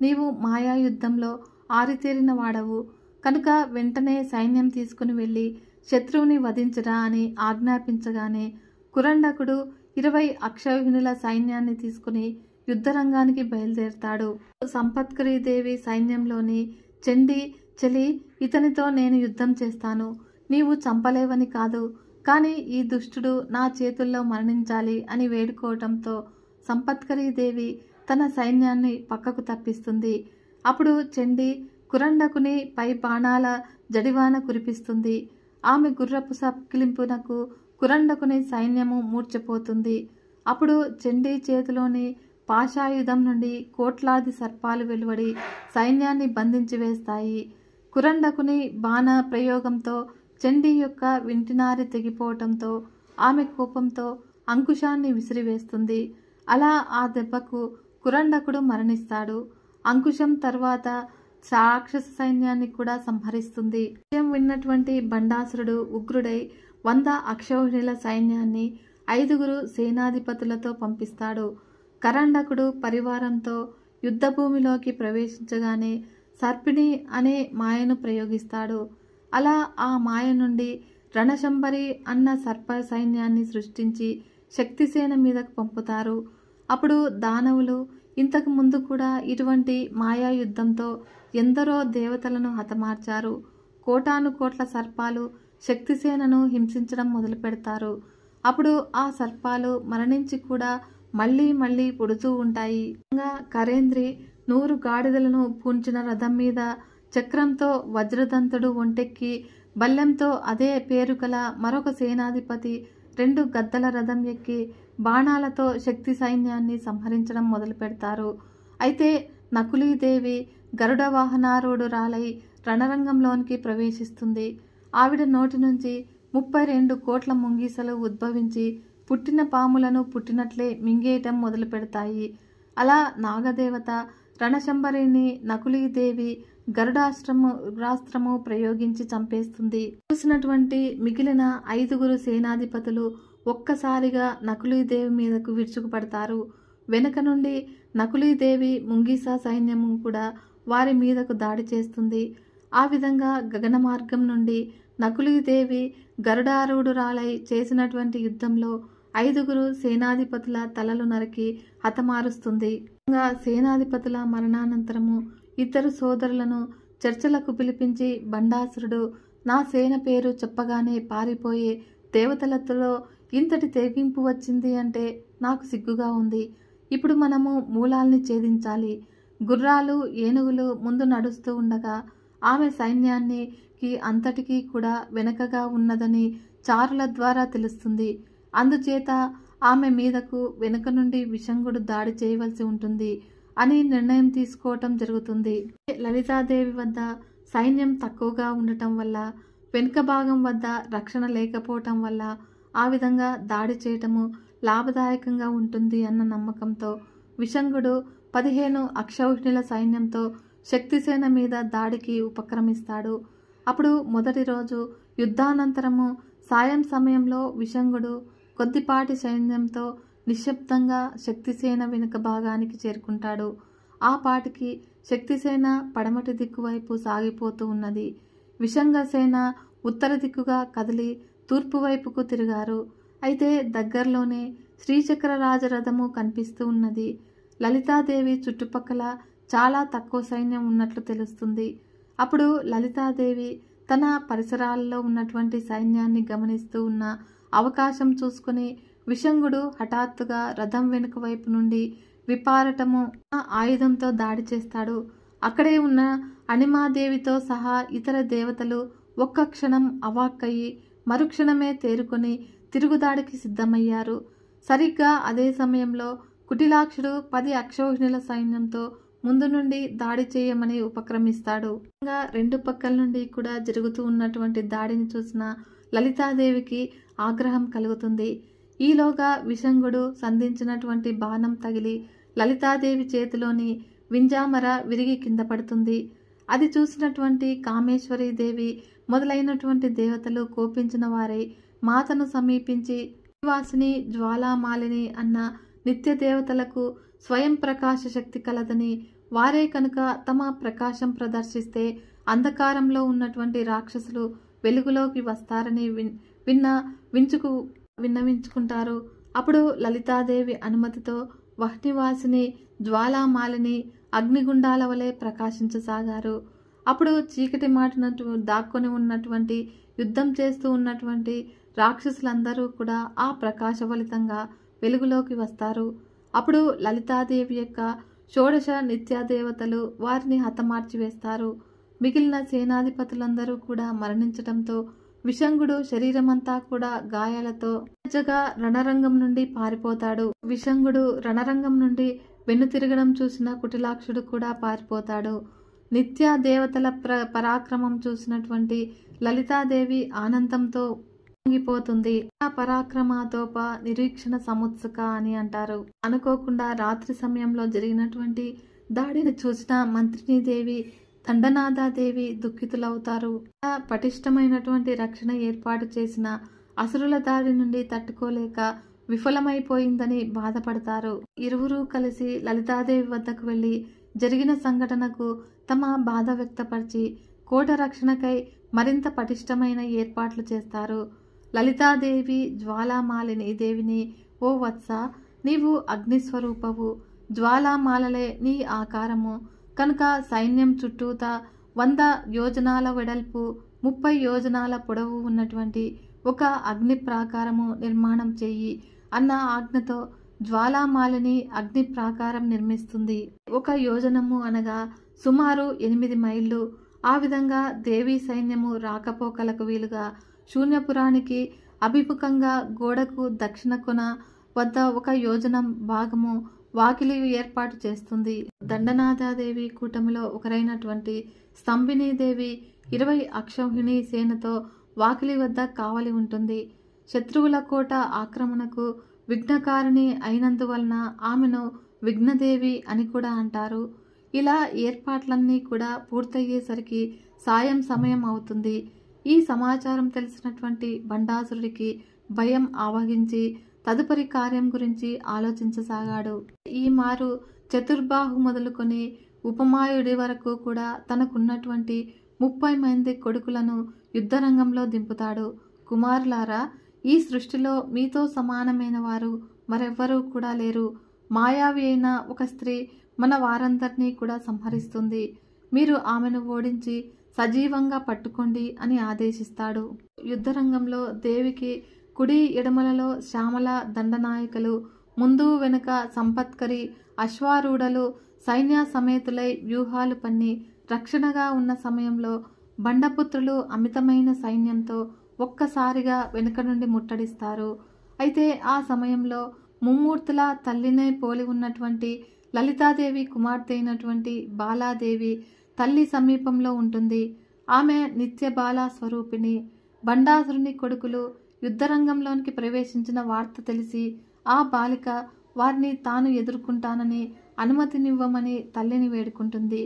నీవు మాయాయుద్ధంలో ఆరితేరిన వాడవు కనుక వెంటనే సైన్యం తీసుకుని వెళ్ళి శత్రువుని వధించరా అని ఆజ్ఞాపించగానే కురండకుడు 20 అక్షౌహిణుల సైన్యాన్ని తీసుకుని యుద్ధరంగానికి బయలుదేరుతాడు. సంపత్కరీదేవి సైన్యంలోని చండి, చెలి, ఇతనితో నేను యుద్ధం చేస్తాను, నీవు చంపలేవని కాదు, కానీ ఈ దుష్టుడు నా చేతుల్లో మరణించాలి అని వేడుకోవటంతో సంపత్కరీదేవి తన సైన్యాన్ని పక్కకు తప్పిస్తుంది. అప్పుడు చండి కురండకుని పై బాణాల జడివాన కురిపిస్తుంది. ఆమె గుర్రపు సక్కిలింపునకు కురండకుని సైన్యము మూర్ఛపోతుంది. అప్పుడు చండీ చేతిలోని పాశాయుధం నుండి కోట్లాది సర్పాలు వెలువడి సైన్యాన్ని బంధించి వేస్తాయి. కురండకుని బాణ ప్రయోగంతో చండీ యొక్క వింటినారి తెగిపోవటంతో ఆమె కోపంతో అంకుశాన్ని విసిరివేస్తుంది. అలా ఆ దెబ్బకు కురండకుడు మరణిస్తాడు. అంకుశం తర్వాత రాక్షస సైన్యాన్ని కూడా సంహరిస్తుంది. విషయం విన్నటువంటి బండాసురుడు ఉగ్రుడై 100 అక్షౌహిణుల సైన్యాన్ని 5 సేనాధిపతులతో పంపిస్తాడు. కరండకుడు పరివారంతో యుద్ధభూమిలోకి ప్రవేశించగానే సర్పిణి అనే మాయను ప్రయోగిస్తాడు. అలా ఆ మాయ నుండి రణశంబరి అన్న సర్ప సైన్యాన్ని సృష్టించి శక్తిసేన మీదకు పంపుతారు. అప్పుడు దానవులు ఇంతకు ముందు కూడా ఇటువంటి మాయా యుద్ధంతో ఎందరో దేవతలను హతమార్చారు. కోటానుకోట్ల సర్పాలు శక్తిసేనను హింసించడం మొదలు పెడతారు. అప్పుడు ఆ సర్పాలు మరణించి కూడా మళ్ళీ మళ్ళీ పుడుతూ ఉంటాయి. కరేంద్రి 100 గాడిదలను పూంచిన రథం మీద చక్రంతో వజ్రదంతుడు ఒంటెక్కి బల్లెంతో అదే పేరు గల మరొక సేనాధిపతి 2 గద్దల రథం ఎక్కి బాణాలతో శక్తి సైన్యాన్ని సంహరించడం మొదలు పెడతారు. అయితే నకులీదేవి గరుడ వాహనారూఢురాలై రణరంగంలోనికి ప్రవేశిస్తుంది. ఆవిడ నోటి నుంచి 32 కోట్ల ముంగీసలు ఉద్భవించి పుట్టిన పాములను పుట్టినట్లే మింగేయటం మొదలు పెడతాయి. అలా నాగదేవత రణశంబరిని నకులీదేవి గరుడాస్త్రము ప్రయోగించి చంపేస్తుంది. చూసినటువంటి మిగిలిన 5 సేనాధిపతులు ఒక్కసారిగా నకులీదేవి మీదకు విరుచుకుపడతారు. వెనుక నుండి నకులీదేవి ముంగీసా సైన్యము కూడా వారి మీదకు దాడి చేస్తుంది. ఆ విధంగా గగన మార్గం నుండి నకులీదేవి గరుడారూఢురాలై చేసినటువంటి యుద్ధంలో 5 సేనాధిపతుల తలలు నరికి హతమారుస్తుంది. సేనాధిపతుల మరణానంతరము 2 సోదరులను చర్చలకు పిలిపించి బండాసురుడు నా సేన పేరు చెప్పగానే పారిపోయే దేవతలతో ఇంతటి తెగింపు వచ్చింది అంటే నాకు సిగ్గుగా ఉంది. ఇప్పుడు మనము మూలాల్ని ఛేదించాలి. గుర్రాలు, ఏనుగులు ముందు నడుస్తూ ఉండగా ఆమె సైన్యానికి అంతటికీ కూడా వెనకగా ఉన్నదని చారుల ద్వారా తెలుస్తుంది. అందుచేత ఆమె మీదకు వెనుక నుండి విషంగుడు దాడి చేయవలసి ఉంటుంది అని నిర్ణయం తీసుకోవటం జరుగుతుంది. లలితాదేవి వద్ద సైన్యం తక్కువగా ఉండటం వల్ల, వెనుక భాగం వద్ద రక్షణ లేకపోవటం వల్ల ఆ విధంగా దాడి చేయటము లాభదాయకంగా ఉంటుంది అన్న నమ్మకంతో విశంగుడు 15 అక్షౌహిణుల సైన్యంతో శక్తిసేన మీద దాడికి ఉపక్రమిస్తాడు. అప్పుడు మొదటి రోజు యుద్ధానంతరము సాయం సమయంలో విశంగుడు కొద్దిపాటి సైన్యంతో నిశ్శబ్దంగా శక్తిసేన వెనుక భాగానికి చేరుకుంటాడు. ఆ పాటికి శక్తిసేన పడమటి దిక్కు వైపు సాగిపోతూ ఉన్నది. విశంగసేన ఉత్తర దిక్కుగా కదిలి తూర్పు వైపుకు తిరిగారు. అయితే దగ్గరలోనే శ్రీచక్ర రాజరథము కనిపిస్తూ ఉన్నది. లలితాదేవి చుట్టుపక్కల చాలా తక్కువ సైన్యం ఉన్నట్లు తెలుస్తుంది. అప్పుడు లలితాదేవి తన పరిసరాల్లో ఉన్నటువంటి సైన్యాన్ని గమనిస్తూ ఉన్న అవకాశం చూసుకుని విశంగుడు హఠాత్తుగా రథం వెనుక వైపు నుండి విపారటము ఆయుధంతో దాడి చేస్తాడు. అక్కడే ఉన్న అనిమాదేవితో సహా ఇతర దేవతలు ఒక్క క్షణం అవాక్కయి మరుక్షణమే తేరుకొని తిరుగుదాడికి సిద్ధమయ్యారు. సరిగ్గా అదే సమయంలో కుటిలాక్షుడు 10 అక్షౌహిణుల సైన్యంతో ముందు నుండి దాడి చేయమని ఉపక్రమిస్తాడు. రెండు పక్కల నుండి కూడా జరుగుతూ ఉన్నటువంటి దాడిని చూసిన లలితాదేవికి ఆగ్రహం కలుగుతుంది. ఈలోగా విశంగుడు సంధించినటువంటి బాణం తగిలి లలితాదేవి చేతిలోని వింజామర విరిగి కింద పడుతుంది. అది చూసినటువంటి కామేశ్వరీదేవి మొదలైనటువంటి దేవతలు కోపించిన వారై మాతను సమీపించి వాసిని జ్వాలామాలిని అన్న నిత్య దేవతలకు స్వయం ప్రకాశ శక్తి కలదని, వారే కనుక తమ ప్రకాశం ప్రదర్శిస్తే అంధకారంలో ఉన్నటువంటి రాక్షసులు వెలుగులోకి వస్తారని విన్నవించుకుంటారు. అప్పుడు లలితాదేవి అనుమతితో వహ్నివాసిని జ్వాలామాలిని అగ్నిగుండాల వలె ప్రకాశించసాగారు. అప్పుడు చీకటి మాటినట్టు దాక్కొని ఉన్నటువంటి యుద్ధం చేస్తూ ఉన్నటువంటి రాక్షసులందరూ కూడా ఆ ప్రకాశ ఫలితంగా వెలుగులోకి వస్తారు. అప్పుడు లలితాదేవి యొక్క షోడశ నిత్యాదేవతలు వారిని హతమార్చి వేస్తారు. మిగిలిన సేనాధిపతులందరూ కూడా మరణించడంతో విశంగుడు శరీరమంతా కూడా గాయాలతో రణరంగం నుండి పారిపోతాడు. విశంగుడు రణరంగం నుండి వెన్నుతిరగడం చూసిన కుటిలాక్షుడు కూడా పారిపోతాడు. నిత్య దేవతల పరాక్రమం చూసినటువంటి లలితాదేవి ఆనందంతో పొంగిపోతుంది. ఆ పరాక్రమాతోప నిరీక్షణ సముత్సుక అని అంటారు. అనుకోకుండా రాత్రి సమయంలో జరిగినటువంటి దాడిని చూసిన మంత్రినీదేవి దండనాథాదేవి దుఃఖితులవుతారు. పటిష్టమైనటువంటి రక్షణ ఏర్పాటు చేసిన అసురుల దాడి నుండి తట్టుకోలేక విఫలమైపోయిందని బాధపడతారు. ఇరువురు కలిసి లలితాదేవి వద్దకు వెళ్లి జరిగిన సంఘటనకు తమ బాధ వ్యక్తపరిచి కోట రక్షణకై మరింత పటిష్టమైన ఏర్పాట్లు చేస్తారు. లలితాదేవి జ్వాలామాలిని దేవిని, ఓ వత్స, నీవు అగ్నిస్వరూపవు, జ్వాలామాలలే నీ ఆకారము కనుక సైన్యం చుట్టూత 100 యోజనాల వెడల్పు 30 యోజనాల పొడవు ఉన్నటువంటి ఒక అగ్ని ప్రాకారము నిర్మాణం చెయ్యి అన్న ఆజ్ఞతో జ్వాలామాలిని అగ్ని ప్రాకారం నిర్మిస్తుంది. 1 యోజనము అనగా సుమారు 8 మైళ్ళు. ఆ విధంగా దేవీ సైన్యము రాకపోకలకు వీలుగా శూన్యపురానికి అభిముఖంగా గోడకు దక్షిణ కొన వద్ద 1 యోజనం భాగము వాకిలి ఏర్పాటు చేస్తుంది. దండనాథాదేవి కూటమిలో ఒకరైనటువంటి స్తంభినీదేవి 20 అక్షౌహిణి సేనతో వాకిలి వద్ద కావలి ఉంటుంది. శత్రువుల కోట ఆక్రమణకు విఘ్నకారిణి అయినందువలన ఆమెను విఘ్నదేవి అని కూడా అంటారు. ఇలా ఏర్పాట్లన్నీ కూడా పూర్తయ్యేసరికి సాయం సమయం అవుతుంది. ఈ సమాచారం తెలిసినటువంటి బండాసురుడికి భయం ఆవహించి తదుపరి కార్యం గురించి ఆలోచించసాగాడు. ఈ మారు చతుర్బాహు మొదలుకొని ఉపమాయుడి వరకు కూడా తనకున్నటువంటి 30 మంది కొడుకులను యుద్ధరంగంలో దింపుతాడు. కుమారులారా, ఈ సృష్టిలో మీతో సమానమైన వారు మరెవ్వరూ కూడా లేరు. మాయావి అయిన ఒక స్త్రీ మన వారందరినీ కూడా సంహరిస్తుంది. మీరు ఆమెను ఓడించి సజీవంగా పట్టుకోండి అని ఆదేశిస్తాడు. యుద్ధరంగంలో దేవికి కుడి ఎడమలలో శ్యామల దండనాయకులు, ముందు వెనుక సంపత్కరి అశ్వారూఢలు సైన్య సమేతులై వ్యూహాలు పన్ని రక్షణగా ఉన్న సమయంలో బండపుత్రులు అమితమైన సైన్యంతో ఒక్కసారిగా వెనుక నుండి ముట్టడిస్తారు. అయితే ఆ సమయంలో ముమ్మూర్తుల తల్లినే పోలి ఉన్నటువంటి లలితాదేవి కుమార్తె అయినటువంటి బాలాదేవి తల్లి సమీపంలో ఉంటుంది. ఆమె నిత్య బాలా స్వరూపిణి. బండాసురుని కొడుకులు యుద్ధరంగంలోనికి ప్రవేశించిన వార్త తెలిసి ఆ బాలిక వారిని తాను ఎదుర్కొంటానని అనుమతినివ్వమని తల్లిని వేడుకుంటుంది.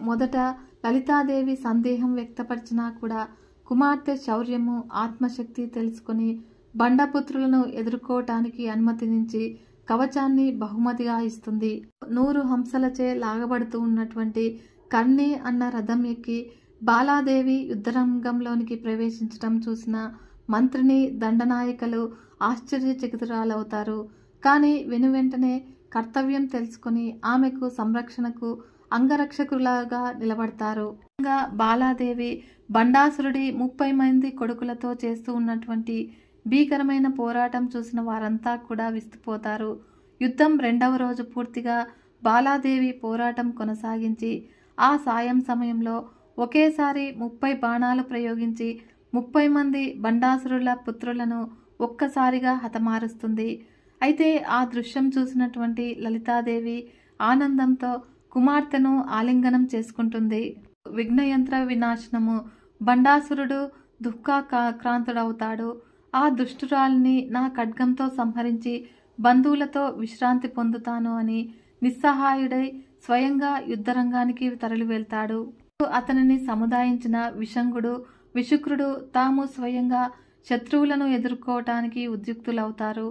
మొదట లలితాదేవి సందేహం వ్యక్తపరిచినా కూడా కుమార్తె శౌర్యము, ఆత్మశక్తి తెలుసుకుని బండపుత్రులను ఎదుర్కోవటానికి అనుమతినించి కవచాన్ని బహుమతిగా ఇస్తుంది. 100 హంసలచే లాగబడుతూ ఉన్నటువంటి కర్ణి అన్న రథం ఎక్కి బాలాదేవి యుద్ధరంగంలోనికి ప్రవేశించటం చూసిన మంత్రిని, దండనాయకులు ఆశ్చర్యచకితురాలవుతారు. కానీ వెనువెంటనే కర్తవ్యం తెలుసుకుని ఆమెకు సంరక్షణకు అంగరక్షకులాగా నిలబడతారు. బాలాదేవి బండాసురుడి 30 మంది కొడుకులతో చేస్తూ ఉన్నటువంటి భీకరమైన పోరాటం చూసిన వారంతా కూడా విస్తుపోతారు. యుద్ధం 2వ రోజు పూర్తిగా బాలాదేవి పోరాటం కొనసాగించి ఆ సాయం సమయంలో ఒకేసారి 30 బాణాలు ప్రయోగించి 30 మంది బండాసురుల పుత్రులను ఒక్కసారిగా హతమారుస్తుంది. అయితే ఆ దృశ్యం చూసినటువంటి లలితాదేవి ఆనందంతో కుమార్తెను ఆలింగనం చేసుకుంటుంది. విఘ్నయంత్ర వినాశనము, బండాసురుడు దుఃఖాక్రాంతుడవుతాడు. ఆ దుష్టురాలిని నా ఖడ్గంతో సంహరించి బంధువులతో విశ్రాంతి పొందుతాను అని నిస్సహాయుడై స్వయంగా యుద్ధరంగానికి తరలి వెళ్తాడు. అతనిని సముదాయించిన విశుక్రుడు తాము స్వయంగా శత్రువులను ఎదుర్కోవటానికి ఉద్యుక్తులవుతారు.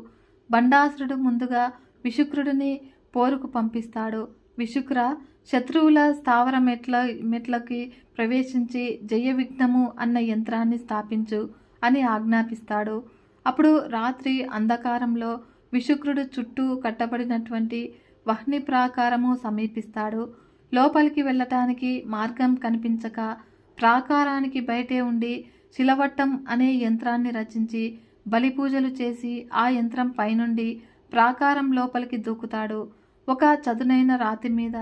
బండాసురుడు ముందుగా విశుక్రుడిని పోరుకు పంపిస్తాడు. విశుక్ర, శత్రువుల స్థావర మెట్లకి ప్రవేశించి జయ విఘ్నము అన్న యంత్రాన్ని స్థాపించు అని ఆజ్ఞాపిస్తాడు. అప్పుడు రాత్రి అంధకారంలో విశుక్రుడు చుట్టూ కట్టబడినటువంటి వహ్ని ప్రాకారము సమీపిస్తాడు. లోపలికి వెళ్ళటానికి మార్గం కనిపించక ప్రాకారానికి బయటే ఉండి శిలవట్టం అనే యంత్రాన్ని రచించి బలిపూజలు చేసి ఆ యంత్రం పైనుండి ప్రాకారం లోపలికి దూకుతాడు. ఒక చదునైన రాతి మీద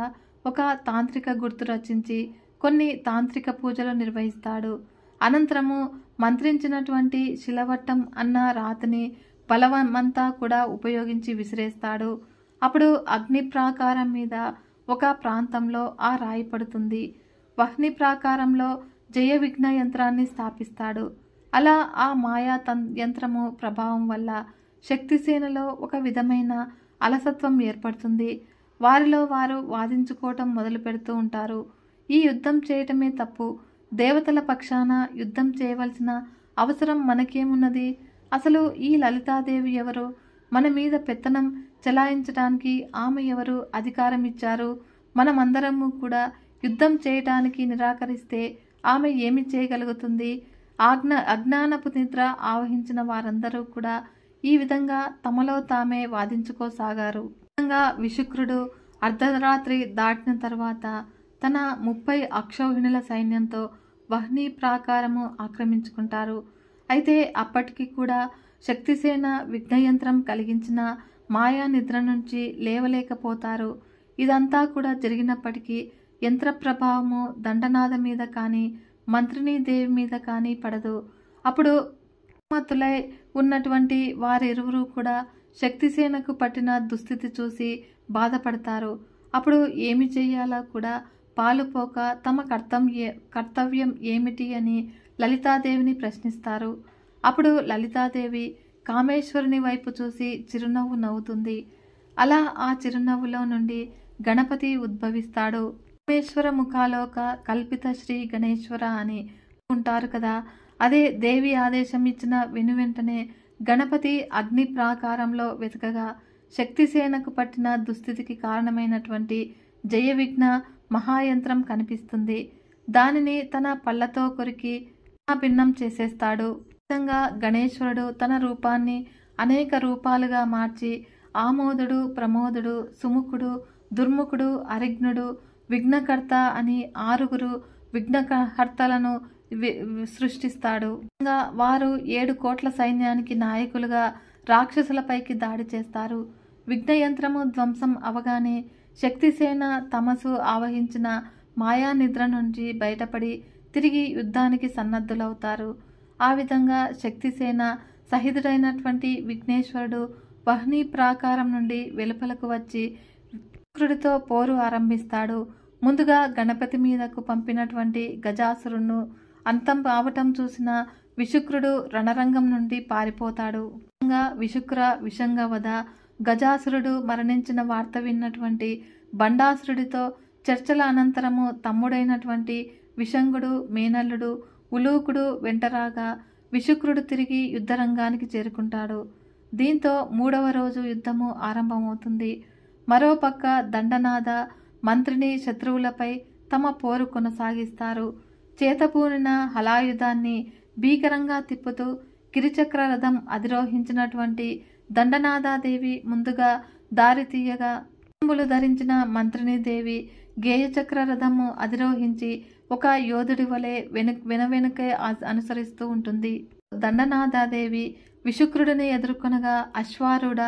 ఒక తాంత్రిక గుర్తు రచించి కొన్ని తాంత్రిక పూజలు నిర్వహిస్తాడు. అనంతరము మంత్రించినటువంటి శిలవట్టం అన్న రాతిని బలమంతా కూడా ఉపయోగించి విసిరేస్తాడు. అప్పుడు అగ్ని ప్రాకారం మీద ఒక ప్రాంతంలో ఆ రాయి పడుతుంది. వహ్ని ప్రాకారంలో జయ విఘ్న యంత్రాన్ని స్థాపిస్తాడు. అలా ఆ మాయా యంత్రము ప్రభావం వల్ల శక్తిసేనలో ఒక విధమైన అలసత్వం ఏర్పడుతుంది. వారిలో వారు వాదించుకోవటం మొదలు పెడుతూ ఉంటారు. ఈ యుద్ధం చేయటమే తప్పు, దేవతల పక్షాన యుద్ధం చేయవలసిన అవసరం మనకేమున్నది? అసలు ఈ లలితాదేవి ఎవరు? మన మీద పెత్తనం చెలాయించడానికి ఆమె ఎవరు అధికారం ఇచ్చారు? మనమందరము కూడా యుద్ధం చేయటానికి నిరాకరిస్తే ఆమె ఏమి చేయగలుగుతుంది? అజ్ఞానపు నిద్ర ఆవహించిన వారందరూ కూడా ఈ విధంగా తమలో తామే వాదించుకోసాగారు. విశుక్రుడు అర్ధరాత్రి దాటిన తర్వాత తన 30 అక్షౌహిణుల సైన్యంతో వహ్ని ప్రాకారము ఆక్రమించుకుంటారు. అయితే అప్పటికి కూడా శక్తిసేన విఘ్నయంత్రం కలిగించిన మాయా నిద్ర నుంచి లేవలేకపోతారు. ఇదంతా కూడా జరిగినప్పటికీ యంత్ర ప్రభావము దండనాథ మీద కానీ మంత్రిని దేవి మీద కానీ పడదు. అప్పుడు మత్తులై ఉన్నటువంటి వారిరువురు కూడా శక్తిసేనకు పట్టిన దుస్థితి చూసి బాధపడతారు. అప్పుడు ఏమి చెయ్యాలో కూడా పాలుపోక తమ కర్తవ్యం ఏమిటి అని లలితాదేవిని ప్రశ్నిస్తారు. అప్పుడు లలితాదేవి కామేశ్వరుని వైపు చూసి చిరునవ్వు నవ్వుతుంది. అలా ఆ చిరునవ్వులో నుండి గణపతి ఉద్భవిస్తాడు. కామేశ్వర ముఖాలోక కల్పిత శ్రీ గణేశ్వర అని ఉంటారు కదా, అదే దేవి ఆదేశం ఇచ్చిన వెనువెంటనే గణపతి అగ్ని ప్రాకారంలో వెతకగా శక్తిసేనకు పట్టిన దుస్థితికి కారణమైనటువంటి జయ విఘ్న మహాయంత్రం కనిపిస్తుంది. దానిని తన పళ్ళతో కొరికి భిన్నం చేసేస్తాడు. విధంగా గణేశ్వరుడు తన రూపాన్ని అనేక రూపాలుగా మార్చి ఆమోదుడు, ప్రమోదుడు, సుముఖుడు, దుర్ముఖుడు, అరిఘ్నుడు, విఘ్నకర్త అని 6 విఘ్నకర్తలను సృష్టిస్తాడు. వారు 7 కోట్ల సైన్యానికి నాయకులుగా రాక్షసులపైకి దాడి చేస్తారు. విఘ్నయంత్రము ధ్వంసం అవగానే శక్తిసేన తమసు ఆవహించిన మాయా నిద్ర నుంచి బయటపడి తిరిగి యుద్ధానికి సన్నద్ధులవుతారు. ఆ విధంగా శక్తిసేన సహితుడైనటువంటి విఘ్నేశ్వరుడు వహ్ని ప్రాకారం నుండి వెలుపలకు వచ్చి విశుక్రుడితో పోరు ఆరంభిస్తాడు. ముందుగా గణపతి మీదకు పంపినటువంటి గజాసురును అంతం అవటం చూసిన విశుక్రుడు రణరంగం నుండి పారిపోతాడు. విశుక్ర విషంగా వధ. గజాసురుడు మరణించిన వార్త విన్నటువంటి బండాసురుడితో చర్చల అనంతరము తమ్ముడైనటువంటి విషంగుడు, మేనల్లుడు, ఉలూకుడు వెంటరాగా విశుక్రుడు తిరిగి యుద్ధరంగానికి చేరుకుంటాడు. దీంతో 3వ రోజు యుద్ధము ఆరంభమవుతుంది. మరోపక్క దండనాథ మంత్రిని శత్రువులపై తమ పోరు కొనసాగిస్తారు. చేతపూనిన హలాయుధాన్ని భీకరంగా తిప్పుతూ గిరిచక్ర రథం అధిరోహించినటువంటి దండనాథాదేవి ముందుగా దారి తీయగా ంబులు ధరించిన మంత్రిని దేవి గేయచక్ర రథము అధిరోహించి ఒక యోధుడి వలె వెనుకే అనుసరిస్తూ ఉంటుంది. దండనాథాదేవి విశుక్రుడిని ఎదుర్కొనగా అశ్వారూఢ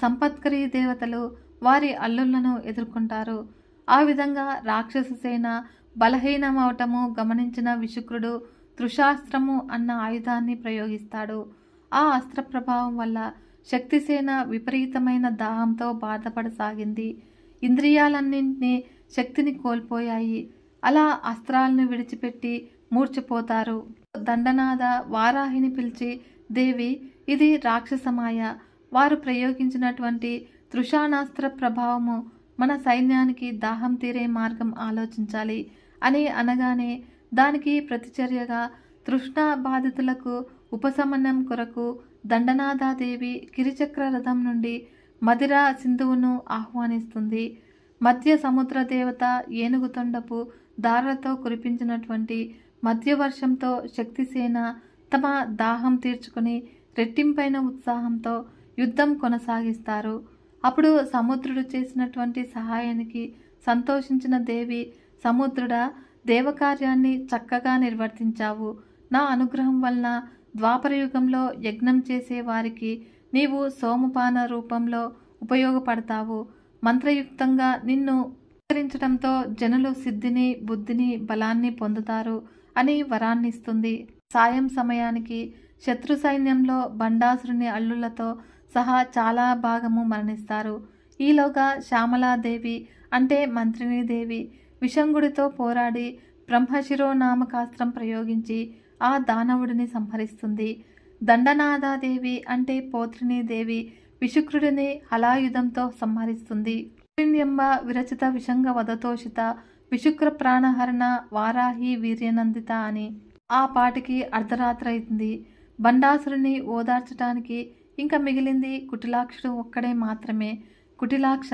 సంపత్కరీ దేవతలు వారి అల్లుళ్లను ఎదుర్కొంటారు. ఆ విధంగా రాక్షస సేన బలహీనమవటము గమనించిన విశుక్రుడు తృషాస్త్రము అన్న ఆయుధాన్ని ప్రయోగిస్తాడు. ఆ అస్త్ర ప్రభావం వల్ల శక్తిసేన విపరీతమైన దాహంతో బాధపడసాగింది. ఇంద్రియాలన్నింటినీ శక్తిని కోల్పోయాయి. అలా అస్త్రాలను విడిచిపెట్టి మూర్ఛపోతారు. దండనాథ వారాహిని పిలిచి, దేవి, ఇది రాక్షసమాయ. వారు ప్రయోగించినటువంటి తృషానాస్త్ర ప్రభావము మన సైన్యానికి దాహం తీరే మార్గం ఆలోచించాలి అని అనగానే దానికి ప్రతిచర్యగా తృష్ణా బాధితులకు ఉపశమనం కొరకు దండనాథాదేవి గిరిచక్ర రథం నుండి మదిరా సింధువును ఆహ్వానిస్తుంది. మధ్య సముద్ర దేవత ఏనుగుతొండపు దారులతో కురిపించినటువంటి మధ్యవర్షంతో శక్తిసేన తమ దాహం తీర్చుకుని రెట్టింపైన ఉత్సాహంతో యుద్ధం కొనసాగిస్తారు. అప్పుడు సముద్రుడు చేసినటువంటి సహాయానికి సంతోషించిన దేవి, సముద్రుడా, దేవకార్యాన్ని చక్కగా నిర్వర్తించావు. నా అనుగ్రహం వలన ద్వాపరయుగంలో యజ్ఞం చేసే వారికి నీవు సోమపాన రూపంలో ఉపయోగపడతావు. మంత్రయుక్తంగా నిన్ను ఆచరించడంతో జనులు సిద్ధిని, బుద్ధిని, బలాన్ని పొందుతారు అని వరాన్నిస్తుంది. సాయం సమయానికి శత్రు సైన్యంలో బండాసురుని అల్లులతో సహా చాలా భాగము మరణిస్తారు. ఈలోగా శ్యామలాదేవి అంటే మంత్రిని దేవి విషంగుడితో పోరాడి బ్రహ్మశిరోనామకాస్త్రం ప్రయోగించి ఆ దానవుడిని సంహరిస్తుంది. దండనాథాదేవి అంటే పోత్రిని దేవి విశుక్రుడిని హలాయుధంతో సంహరిస్తుంది. ఎంబ విరచిత విషంగ వదతోషిత విశుక్ర ప్రాణహరణ వారాహి వీర్యనందిత అని ఆ పాటికి అర్ధరాత్రి అయింది. బండాసురుని ఓదార్చడానికి ఇంకా మిగిలింది కుటిలాక్షుడు ఒక్కడే మాత్రమే. కుటిలాక్ష,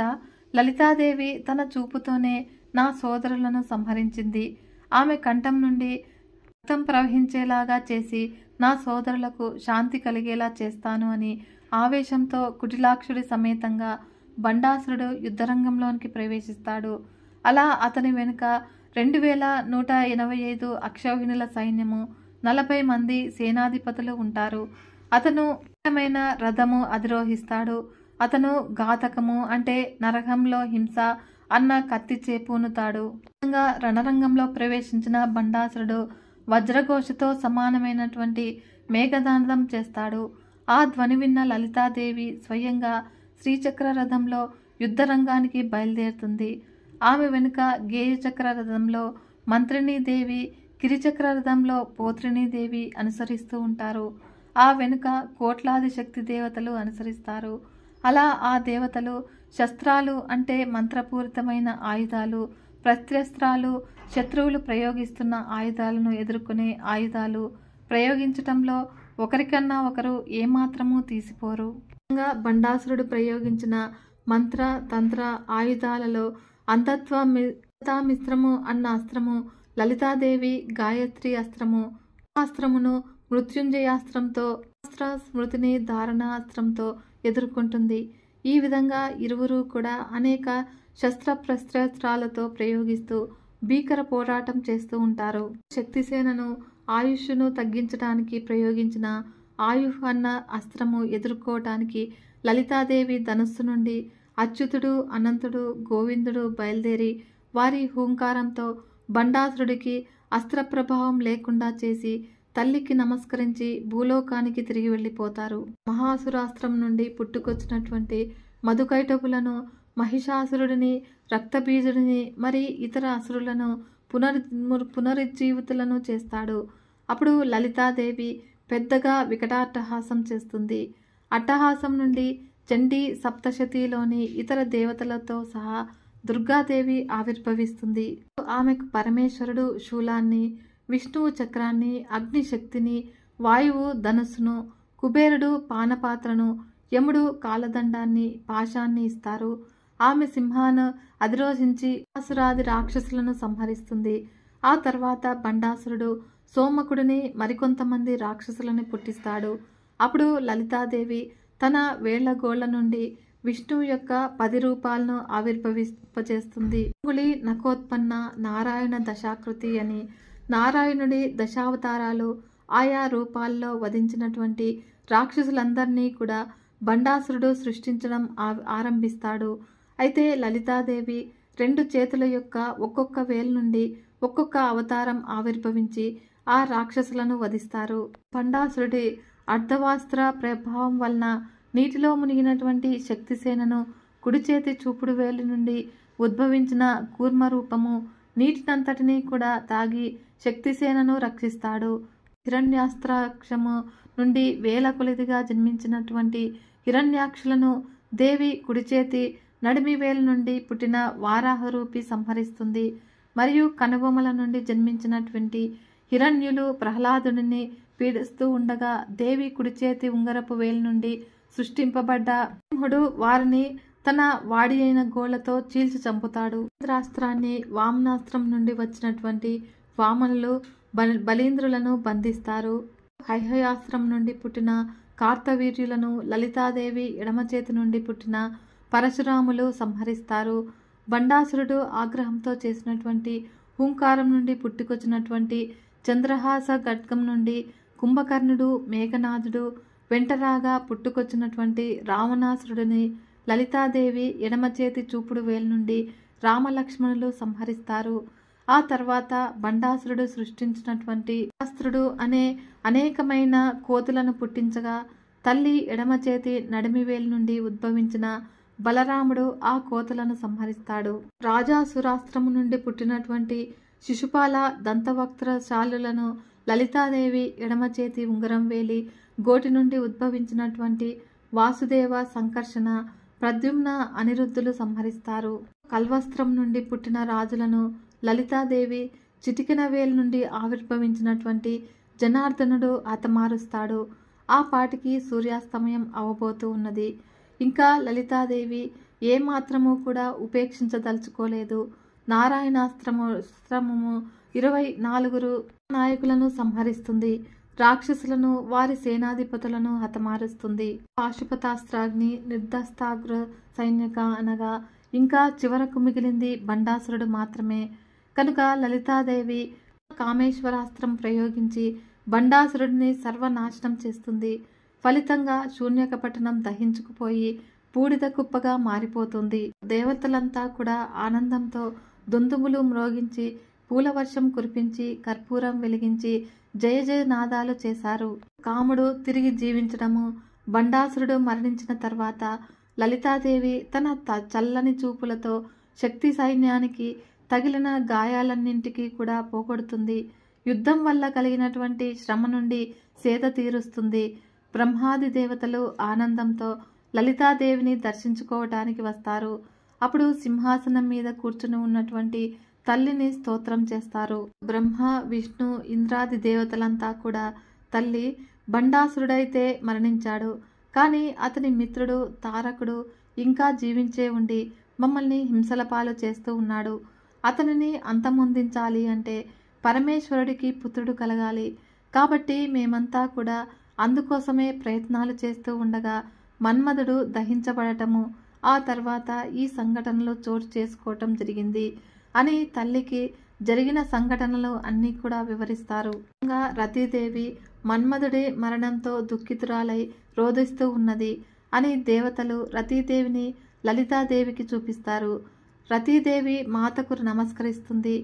లలితాదేవి తన చూపుతోనే నా సోదరులను సంహరించింది. ఆమె కంఠం నుండి రక్తం ప్రవహించేలాగా చేసి నా సోదరులకు శాంతి కలిగేలా చేస్తాను అని ఆవేశంతో కుటిలాక్షుడి సమేతంగా బండాసురుడు యుద్ధరంగంలోనికి ప్రవేశిస్తాడు. అలా అతని వెనుక 2185 అక్షౌహిణుల సైన్యము, 40 మంది సేనాధిపతులు ఉంటారు. అతను రథము అధిరోహిస్తాడు. అతను ఘాతకము అంటే నరకంలో హింస అన్న కత్తి చేపూనుతాడు. రణరంగంలో ప్రవేశించిన బండాసురుడు వజ్రఘోషతో సమానమైనటువంటి మేఘదానం చేస్తాడు. ఆ ధ్వని విన్న లలితాదేవి స్వయంగా శ్రీచక్ర రథంలో యుద్ధరంగానికి బయలుదేరుతుంది. ఆమె వెనుక గేయచక్ర రథంలో మంత్రిని దేవి, గిరిచక్ర రథంలో పోత్రిని దేవి అనుసరిస్తూ ఉంటారు. ఆ వెనుక కోట్లాది శక్తి దేవతలు అనుసరిస్తారు. అలా ఆ దేవతలు శస్త్రాలు అంటే మంత్రపూరితమైన ఆయుధాలు, ప్రత్యస్త్రాలు, శత్రువులు ప్రయోగిస్తున్న ఆయుధాలను ఎదుర్కొనే ఆయుధాలు ప్రయోగించటంలో ఒకరికన్నా ఒకరు ఏమాత్రమూ తీసిపోరు. బండాసురుడు ప్రయోగించిన మంత్ర తంత్ర ఆయుధాలలో అంధత్వమిస్త్రము అన్న అస్త్రము, లలితాదేవి గాయత్రి అస్త్రము, అస్త్రమును మృత్యుంజయాస్త్రంతో, అస్త్ర స్మృతిని ధారణ అస్త్రంతో ఎదుర్కొంటుంది. ఈ విధంగా ఇరువురు కూడా అనేక శస్త్రప్రస్త్రాలతో ప్రయోగిస్తూ భీకర పోరాటం చేస్తూ ఉంటారు. శక్తిసేనను ఆయుష్ను తగ్గించడానికి ప్రయోగించిన ఆయుహ్ అన్న అస్త్రము ఎదుర్కోవటానికి లలితాదేవి ధనుస్సు నుండి అచ్యుతుడు, అనంతుడు, గోవిందుడు బయలుదేరి వారి హూంకారంతో బండాసురుడికి అస్త్ర ప్రభావం లేకుండా చేసి తల్లికి నమస్కరించి భూలోకానికి తిరిగి వెళ్ళిపోతారు. మహాసురాస్త్రం నుండి పుట్టుకొచ్చినటువంటి మధుకైటపులను, మహిషాసురుడిని, రక్తబీజుడిని, మరి ఇతర అసురులను పునరుజ్జీవితులను చేస్తాడు. అప్పుడు లలితాదేవి పెద్దగా వికటాట్టహాసం చేస్తుంది. అట్టహాసం నుండి చండీ సప్తశతిలోని ఇతర దేవతలతో సహా దుర్గాదేవి ఆవిర్భవిస్తుంది. ఆమెకు పరమేశ్వరుడు శూలాన్ని, విష్ణువు చక్రాన్ని, అగ్ని శక్తిని, వాయువు ధనుస్సును, కుబేరుడు పానపాత్రను, యముడు కాలదండాన్ని, పాశాన్ని ఇస్తారు. ఆమె సింహాను అధిరోహించి అసురాది రాక్షసులను సంహరిస్తుంది. ఆ తర్వాత బండాసురుడు సోమకుడిని మరికొంతమంది రాక్షసులను పుట్టిస్తాడు. అప్పుడు లలితాదేవి తన వేళ్లగోళ్ల నుండి విష్ణువు యొక్క 10 రూపాలను ఆవిర్భవింపచేస్తుంది. అంగుళి నఖోత్పన్న నారాయణ దశాకృతి అని నారాయణుడి దశావతారాలు ఆయా రూపాల్లో వధించినటువంటి రాక్షసులందరినీ కూడా బండాసురుడు సృష్టించడం ఆరంభిస్తాడు. అయితే లలితాదేవి 2 చేతుల యొక్క ఒక్కొక్క వేలు నుండి ఒక్కొక్క అవతారం ఆవిర్భవించి ఆ రాక్షసులను వధిస్తారు. బండాసురుడి అర్ధవాస్త్ర ప్రభావం వలన నీటిలో మునిగినటువంటి శక్తిసేనను కుడి చేతి చూపుడు వేలు నుండి ఉద్భవించిన కూర్మ రూపము నీటినంతటినీ కూడా తాగి శక్తిసేనను రక్షిస్తాడు. హిరణ్యాస్త్రాక్షము నుండి వేల కొలదిగా జన్మించినటువంటి హిరణ్యాక్షులను దేవి కుడి చేతి నడిమి వేలు నుండి పుట్టిన వారాహరూపి సంహరిస్తుంది. మరియు కనుబొమ్మల నుండి జన్మించినటువంటి హిరణ్యులు ప్రహ్లాదుడిని పీడిస్తూ ఉండగా దేవి కుడి చేతి ఉంగరపు వేలు నుండి సృష్టింపబడ్డ సింహుడు వారిని తన వాడి అయిన గోళ్లతో చీల్చి చంపుతాడు. ఇంద్రాస్త్రాన్ని వామనాస్త్రం నుండి వచ్చినటువంటి వామనులు బలీంద్రులను బంధిస్తారు. హైహయాస్త్రం నుండి పుట్టిన కార్తవీర్యులను లలితాదేవి ఎడమ చేతి నుండి పుట్టిన పరశురాములు సంహరిస్తారు. బండాసురుడు ఆగ్రహంతో చేసినటువంటి హుంకారం నుండి పుట్టుకొచ్చినటువంటి చంద్రహాస ఖడ్గం నుండి కుంభకర్ణుడు, మేఘనాథుడు వెంటరాగా పుట్టుకొచ్చినటువంటి రావణాసురుడిని లలితాదేవి ఎడమ చేతి చూపుడు వేలు నుండి రామలక్ష్మణులు సంహరిస్తారు. ఆ తర్వాత బండాసురుడు సృష్టించినటువంటి శాస్త్రుడు అనే అనేకమైన కోతులను పుట్టించగా తల్లి ఎడమ చేతి నడిమి వేలు నుండి ఉద్భవించిన బలరాముడు ఆ కోతులను సంహరిస్తాడు. రాజాసురాస్త్రము నుండి పుట్టినటువంటి శిశుపాల దంతవక్త్రశాలులను లలితాదేవి ఎడమ చేతి ఉంగరం వేలి గోటి నుండి ఉద్భవించినటువంటి వాసుదేవ, సంకర్షణ, ప్రద్యుమ్న, అనిరుద్ధులు సంహరిస్తారు. కల్వస్త్రం నుండి పుట్టిన రాజులను లలితాదేవి చిటికెన వేలు నుండి ఆవిర్భవించినటువంటి జనార్దనుడు హతమారుస్తాడు. ఆ పాటికి సూర్యాస్తమయం అవబోతూ ఉన్నది. ఇంకా లలితాదేవి ఏమాత్రము కూడా ఉపేక్షించదలుచుకోలేదు. నారాయణాస్త్రము 24 నాయకులను సంహరిస్తుంది. రాక్షసులను, వారి సేనాధిపతులను హతమారుస్తుంది. పాశుపతాస్త్రాగ్ని, నిర్దస్తాగ్ర సైనిక అనగా ఇంకా చివరకు మిగిలింది బండాసురుడు మాత్రమే. కనుక లలితాదేవి కామేశ్వరాస్త్రం ప్రయోగించి బండాసురుడిని సర్వనాశనం చేస్తుంది. ఫలితంగా శూన్యకపట్టణం దహించుకుపోయి బూడిద కుప్పగా మారిపోతుంది. దేవతలంతా కూడా ఆనందంతో దుందుములు మ్రోగించి పూలవర్షం కురిపించి కర్పూరం వెలిగించి జయ జయ నాదాలు చేశారు. కాముడు తిరిగి జీవించడము, బండాసురుడు మరణించిన తర్వాత లలితాదేవి తన చల్లని చూపులతో శక్తి సైన్యానికి తగిలిన గాయాలన్నింటికీ కూడా పోగొడుతుంది. యుద్ధం వల్ల కలిగినటువంటి శ్రమ నుండి సేద తీరుస్తుంది. బ్రహ్మాది దేవతలు ఆనందంతో లలితాదేవిని దర్శించుకోవటానికి వస్తారు. అప్పుడు సింహాసనం మీద కూర్చుని ఉన్నటువంటి తల్లిని స్తోత్రం చేస్తారు. బ్రహ్మ, విష్ణు, ఇంద్రాది దేవతలంతా కూడా తల్లి బండాసురుడైతే మరణించాడు, కానీ అతని మిత్రుడు తారకుడు ఇంకా జీవించే ఉండి మమ్మల్ని హింసల పాలు చేస్తూ ఉన్నాడు. అతనిని అంతమొందించాలి అంటే పరమేశ్వరుడికి పుత్రుడు కలగాలి. కాబట్టి మేమంతా కూడా అందుకోసమే ప్రయత్నాలు చేస్తూ ఉండగా మన్మధుడు దహించబడటము, ఆ తర్వాత ఈ సంఘటనలు చోటు చేసుకోవటం జరిగింది అని తల్లికి జరిగిన సంఘటనలు అన్నీ కూడా వివరిస్తారు. రతీదేవి మన్మధుడి మరణంతో దుఃఖితురాలై రోదిస్తూ ఉన్నది అని దేవతలు రతీదేవిని లలితాదేవికి చూపిస్తారు. రతీదేవి మాతకు నమస్కరిస్తుంది.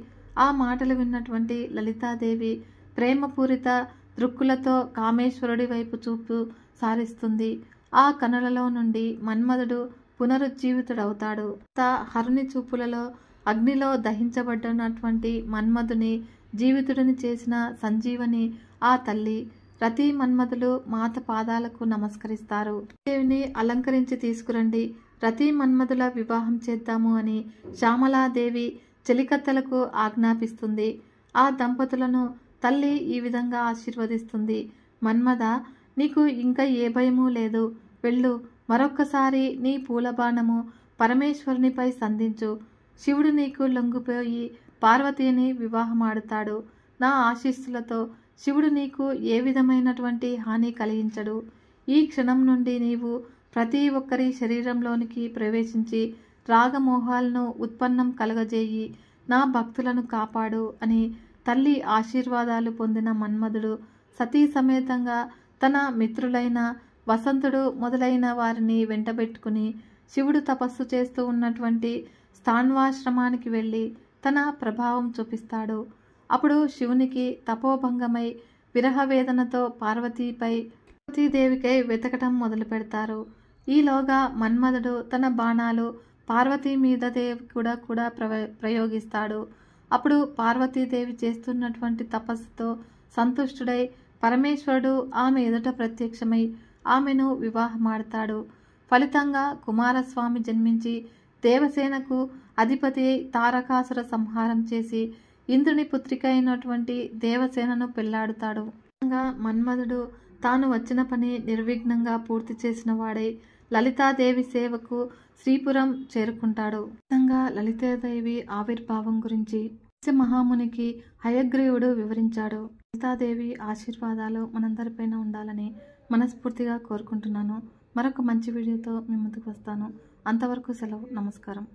ఆ మాటలు విన్నటువంటి లలితాదేవి ప్రేమపూరిత దృక్కులతో కామేశ్వరుడి వైపు చూపు సారిస్తుంది. ఆ కనులలో నుండి మన్మధుడు పునరుజ్జీవితుడవుతాడు. హరుని చూపులలో అగ్నిలో దహించబడినటువంటి మన్మధుని జీవితుడిని చేసిన సంజీవని ఆ తల్లి. రతి మన్మధులు మాత పాదాలకు నమస్కరిస్తారు. దేవిని అలంకరించి తీసుకురండి, రతి మన్మధుల వివాహం చేద్దాము అని శ్యామలాదేవి చెలికత్తెలకు ఆజ్ఞాపిస్తుంది. ఆ దంపతులను తల్లి ఈ విధంగా ఆశీర్వదిస్తుంది. మన్మథ, నీకు ఇంకా ఏ భయమూ లేదు. వెళ్ళు, మరొక్కసారి నీ పూలబాణము పరమేశ్వరునిపై సంధించు. శివుడు నీకు లొంగిపోయి పార్వతీని వివాహమాడుతాడు. నా ఆశీస్సులతో శివుడు నీకు ఏ విధమైనటువంటి హాని కలిగించడు. ఈ క్షణం నుండి నీవు ప్రతి ఒక్కరి శరీరంలోనికి ప్రవేశించి రాగమోహాలను ఉత్పన్నం కలగజేయి నా భక్తులను కాపాడు అని తల్లి ఆశీర్వాదాలు పొందిన మన్మధుడు సతీ సమేతంగా తన మిత్రులైన వసంతుడు మొదలైన వారిని వెంటబెట్టుకుని శివుడు తపస్సు చేస్తూ ఉన్నటువంటి స్థాన్వాశ్రమానికి వెళ్ళి తన ప్రభావం చూపిస్తాడు. అప్పుడు శివునికి తపోభంగమై విరహవేదనతో పార్వతీదేవికై వెతకటం మొదలు పెడతారు. ఈలోగా మన్మధుడు తన బాణాలు పార్వతీ మీదదే కూడా ప్రయోగిస్తాడు. అప్పుడు పార్వతీదేవి చేస్తున్నటువంటి తపస్సుతో సంతుష్టుడై పరమేశ్వరుడు ఆమె ఎదుట ప్రత్యక్షమై ఆమెను వివాహమాడతాడు. ఫలితంగా కుమారస్వామి జన్మించి దేవసేనకు అధిపతి తారకాసుర సంహారం చేసి ఇంద్రుని పుత్రిక అయినటువంటి దేవసేనను పెళ్లాడుతాడు. మన్మధుడు తాను వచ్చిన పని నిర్విఘ్నంగా పూర్తి చేసిన వాడై లలితాదేవి సేవకు శ్రీపురం చేరుకుంటాడు. లలితాదేవి ఆవిర్భావం గురించి మహామునికి హయగ్రీవుడు వివరించాడు. లలితాదేవి ఆశీర్వాదాలు మనందరిపైన ఉండాలని మనస్ఫూర్తిగా కోరుకుంటున్నాను. మరొక మంచి వీడియోతో మీ ముందుకు వస్తాను. అంతవరకు సెలవు. నమస్కారం.